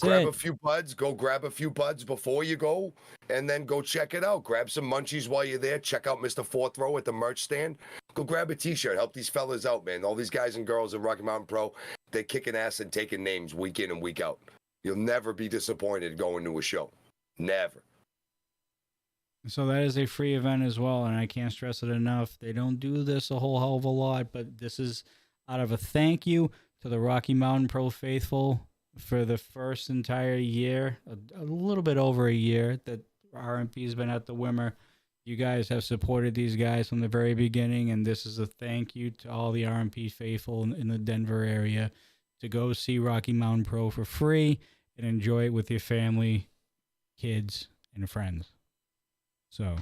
Grab a few buds. Go grab a few buds before you go, and then go check it out. Grab some munchies while you're there. Check out Mr. Fourth Row at the merch stand. Go grab a T-shirt. Help these fellas out, man. All these guys and girls at Rocky Mountain Pro, they're kicking ass and taking names week in and week out. You'll never be disappointed going to a show. Never. So that is a free event as well, and I can't stress it enough. They don't do this a whole hell of a lot, but this is out of a thank you to the Rocky Mountain Pro faithful for the first entire year, a little bit over a year that RMP has been at the Wimmer. You guys have supported these guys from the very beginning, and this is a thank you to all the RMP faithful in the Denver area to go see Rocky Mountain Pro for free and enjoy it with your family, kids, and friends. So,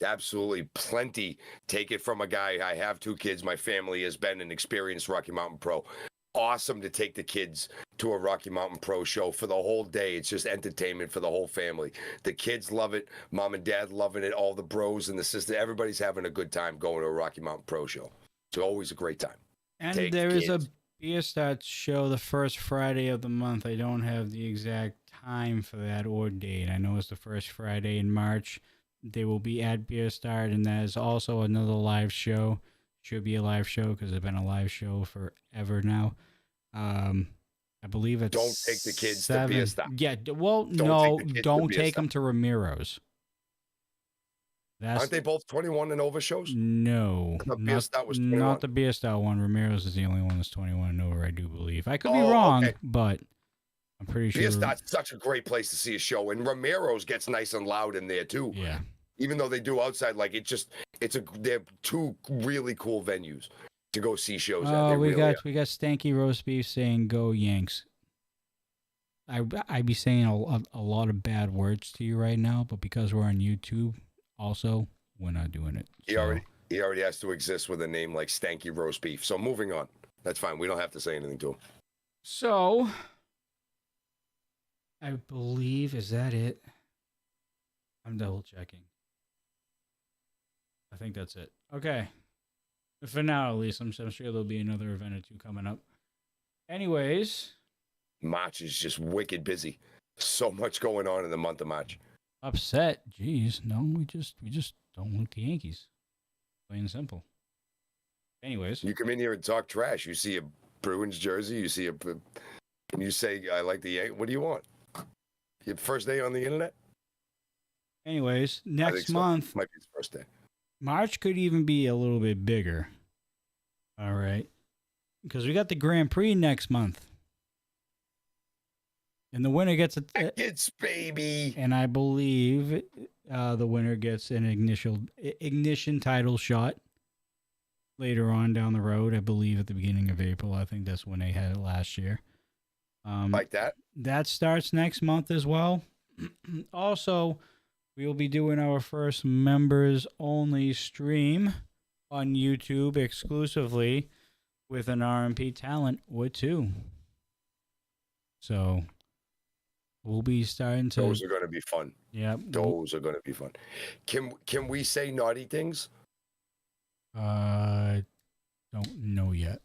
absolutely plenty. Take it from a guy. I have 2 kids. My family has been an experienced Rocky Mountain Pro. Awesome to take the kids to a Rocky Mountain Pro show for the whole day. It's just entertainment for the whole family. The kids love it. Mom and dad loving it. All the bros and the sisters. Everybody's having a good time going to a Rocky Mountain Pro show. It's always a great time. And there is a Beer Start show the first Friday of the month. I don't have the exact time for that or date. I know it's the first Friday in March. They will be at Beer Start, and that is also another live show. Should be a live show because it's been a live show forever now. I believe it's Don't take the kids to Beer Start. Yeah, well, don't take them to Ramiro's. Aren't they both 21 and over shows? No, the Beer Start was 21. Not the Beer Start one. Ramiro's is the only one that's 21 and over, I do believe. I could be wrong, but I'm pretty sure. Beer Start's such a great place to see a show, and Ramiro's gets nice and loud in there too. Yeah. Even though they do outside, like they're 2 really cool venues to go see shows at. Oh, we got Stanky Roast Beef saying "Go Yanks." I'd be saying a lot of bad words to you right now, but because we're on YouTube, also we're not doing it. He already has to exist with a name like Stanky Roast Beef. So moving on, that's fine. We don't have to say anything to him. So I believe, is that it? I'm double checking. I think that's it. Okay. For now, at least. I'm sure there'll be another event or 2 coming up. Anyways. March is just wicked busy. So much going on in the month of March. Upset? Jeez. No, we just don't like the Yankees. Plain and simple. Anyways. You come in here and talk trash. You see a Bruins jersey. You see and you say, I like the Yankees. What do you want? Your first day on the internet? Anyways, next month. Might be his first day. March could even be a little bit bigger. All right. Because we got the Grand Prix next month. And the winner gets It's baby. And I believe the winner gets an ignition title shot later on down the road. I believe at the beginning of April. I think that's when they had it last year. Like that? That starts next month as well. Also, we will be doing our first members-only stream on YouTube exclusively with an RMP talent or 2. So we'll be starting to. Those are going to be fun. Yeah, those are going to be fun. Can we say naughty things? Don't know yet.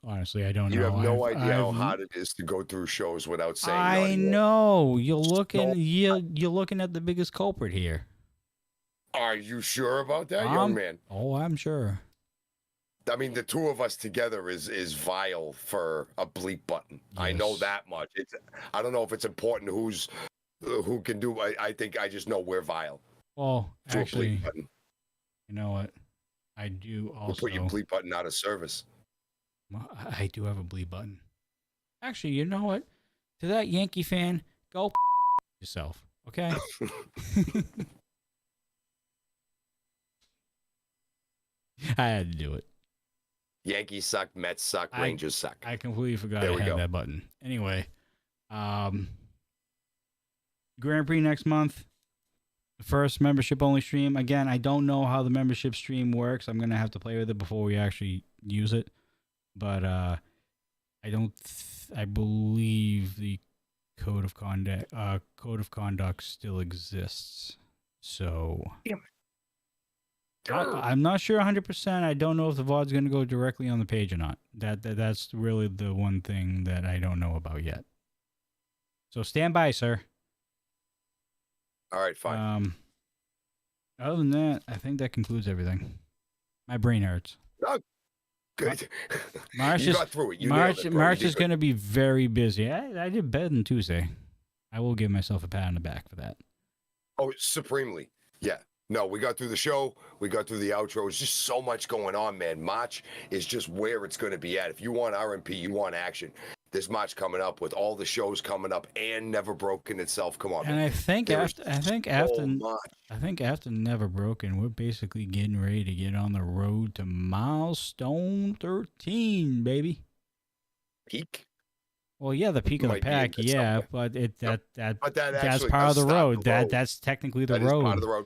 Honestly, I don't know. You have no idea how hard it is to go through shows without saying. I know. You're looking at the biggest culprit here. Are you sure about that, young man? Oh, I'm sure. I mean, the 2 of us together is vile for a bleep button. Yes. I know that much. I don't know if it's important who can do. I think I just know we're vile. Well, actually, you know what? I do also. We'll put your bleep button out of service. I do have a bleep button. Actually, you know what? To that Yankee fan, go yourself, okay? I had to do it. Yankees suck, Mets suck, Rangers suck. I completely forgot I had that button. Anyway, Grand Prix next month. The first membership only stream. Again, I don't know how the membership stream works. I'm gonna have to play with it before we actually use it. But I believe the code of conduct still exists. So I'm not sure 100%. I don't know if the VOD's gonna go directly on the page or not. That's really the one thing that I don't know about yet. So stand by, sir. All right, fine. Other than that, I think that concludes everything. My brain hurts. Oh, good. March got through it. March is going to be very busy. I did better than Tuesday. I will give myself a pat on the back for that. Oh, supremely. Yeah. No, we got through the show. We got through the outro. It's just so much going on, man. March is just where it's going to be at. If you want RMP, you want action. This March coming up with all the shows coming up and Never Broken itself. Come on, and man. I think after Never Broken, we're basically getting ready to get on the road to milestone 13, baby. Peak. Well, yeah, the peak of the pack, yeah, but that's part of the road. That's technically the road. Part of the road.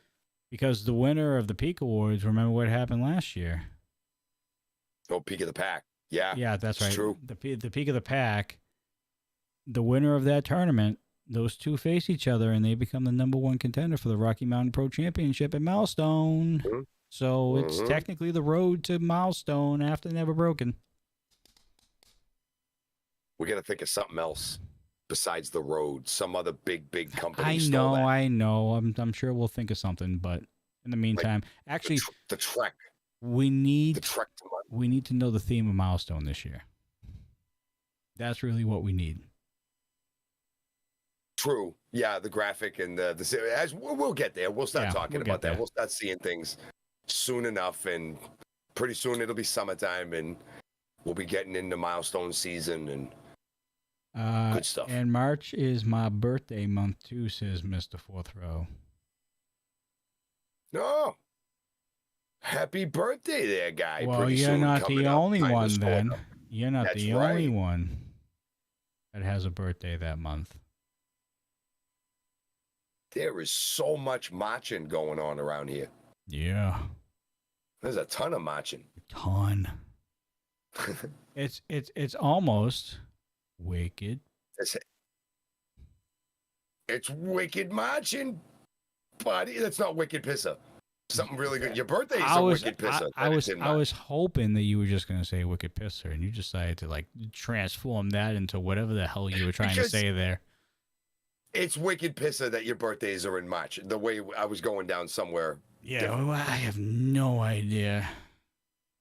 Because the winner of the Peak Awards, remember what happened last year? Oh, peak of the pack. Yeah. Yeah, that's right. True. The peak of the pack, the winner of that tournament, those two face each other, and they become the #1 contender for the Rocky Mountain Pro Championship at Milestone. Mm-hmm. So it's technically the road to Milestone after Never Broken. We got to think of something else besides the road. Some other big company. I know. I'm sure we'll think of something, but in the meantime, actually, the Trek. We need to know the theme of Milestone this year. That's really what we need. True. Yeah, the graphic and as we'll get there. We'll start talking about that. We'll start seeing things soon enough, and pretty soon it'll be summertime, and we'll be getting into Milestone season and good stuff. And March is my birthday month too, says Mr. Fourth Row. No. Happy birthday there, guy. Well, pretty you're soon, not the only one then. Up. You're not the only one that has a birthday that month. There is so much marching going on around here. Yeah. There's a ton of marching. A ton. It's almost wicked. It's wicked marching, buddy. That's not wicked pisser. Something really good. Your birthday is a wicked pisser. I was hoping that you were just going to say wicked pisser, and you decided to transform that into whatever the hell you were trying to say there. It's wicked pisser that your birthdays are in March. The way I was going down somewhere. Yeah, well, I have no idea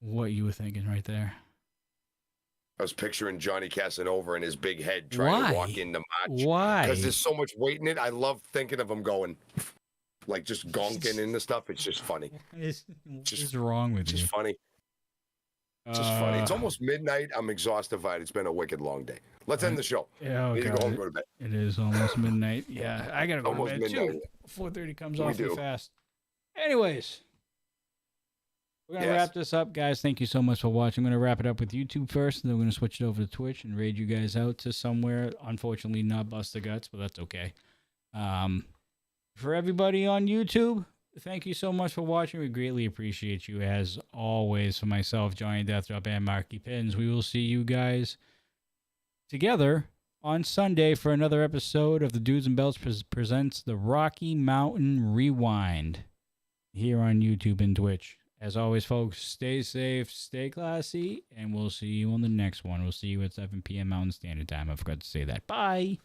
what you were thinking right there. I was picturing Johnny Casanova and his big head trying to walk into March. Why? Because there's so much weight in it. I love thinking of him going, just gonking into stuff. It's just funny. What's wrong with you? Just funny. Just funny. It's almost midnight. I'm exhausted. It's been a wicked long day. Let's end the show. Yeah, need to go home and go to bed. It is almost midnight. Yeah, I gotta go to bed too. 4:30 comes awfully fast. Anyways, we're gonna wrap this up, guys. Thank you so much for watching. I'm gonna wrap it up with YouTube first, and then we're gonna switch it over to Twitch and raid you guys out to somewhere. Unfortunately, not Bust the Guts, but that's okay. For everybody on YouTube, thank you so much for watching. We greatly appreciate you, as always. For myself, Johnny Deathdrop, and Marky Pins, we will see you guys together on Sunday for another episode of the Dudes and Belts presents the Rocky Mountain Rewind here on YouTube and Twitch. As always, folks, stay safe, stay classy, and we'll see you on the next one. We'll see you at 7 p.m. Mountain Standard Time. I forgot to say that. Bye.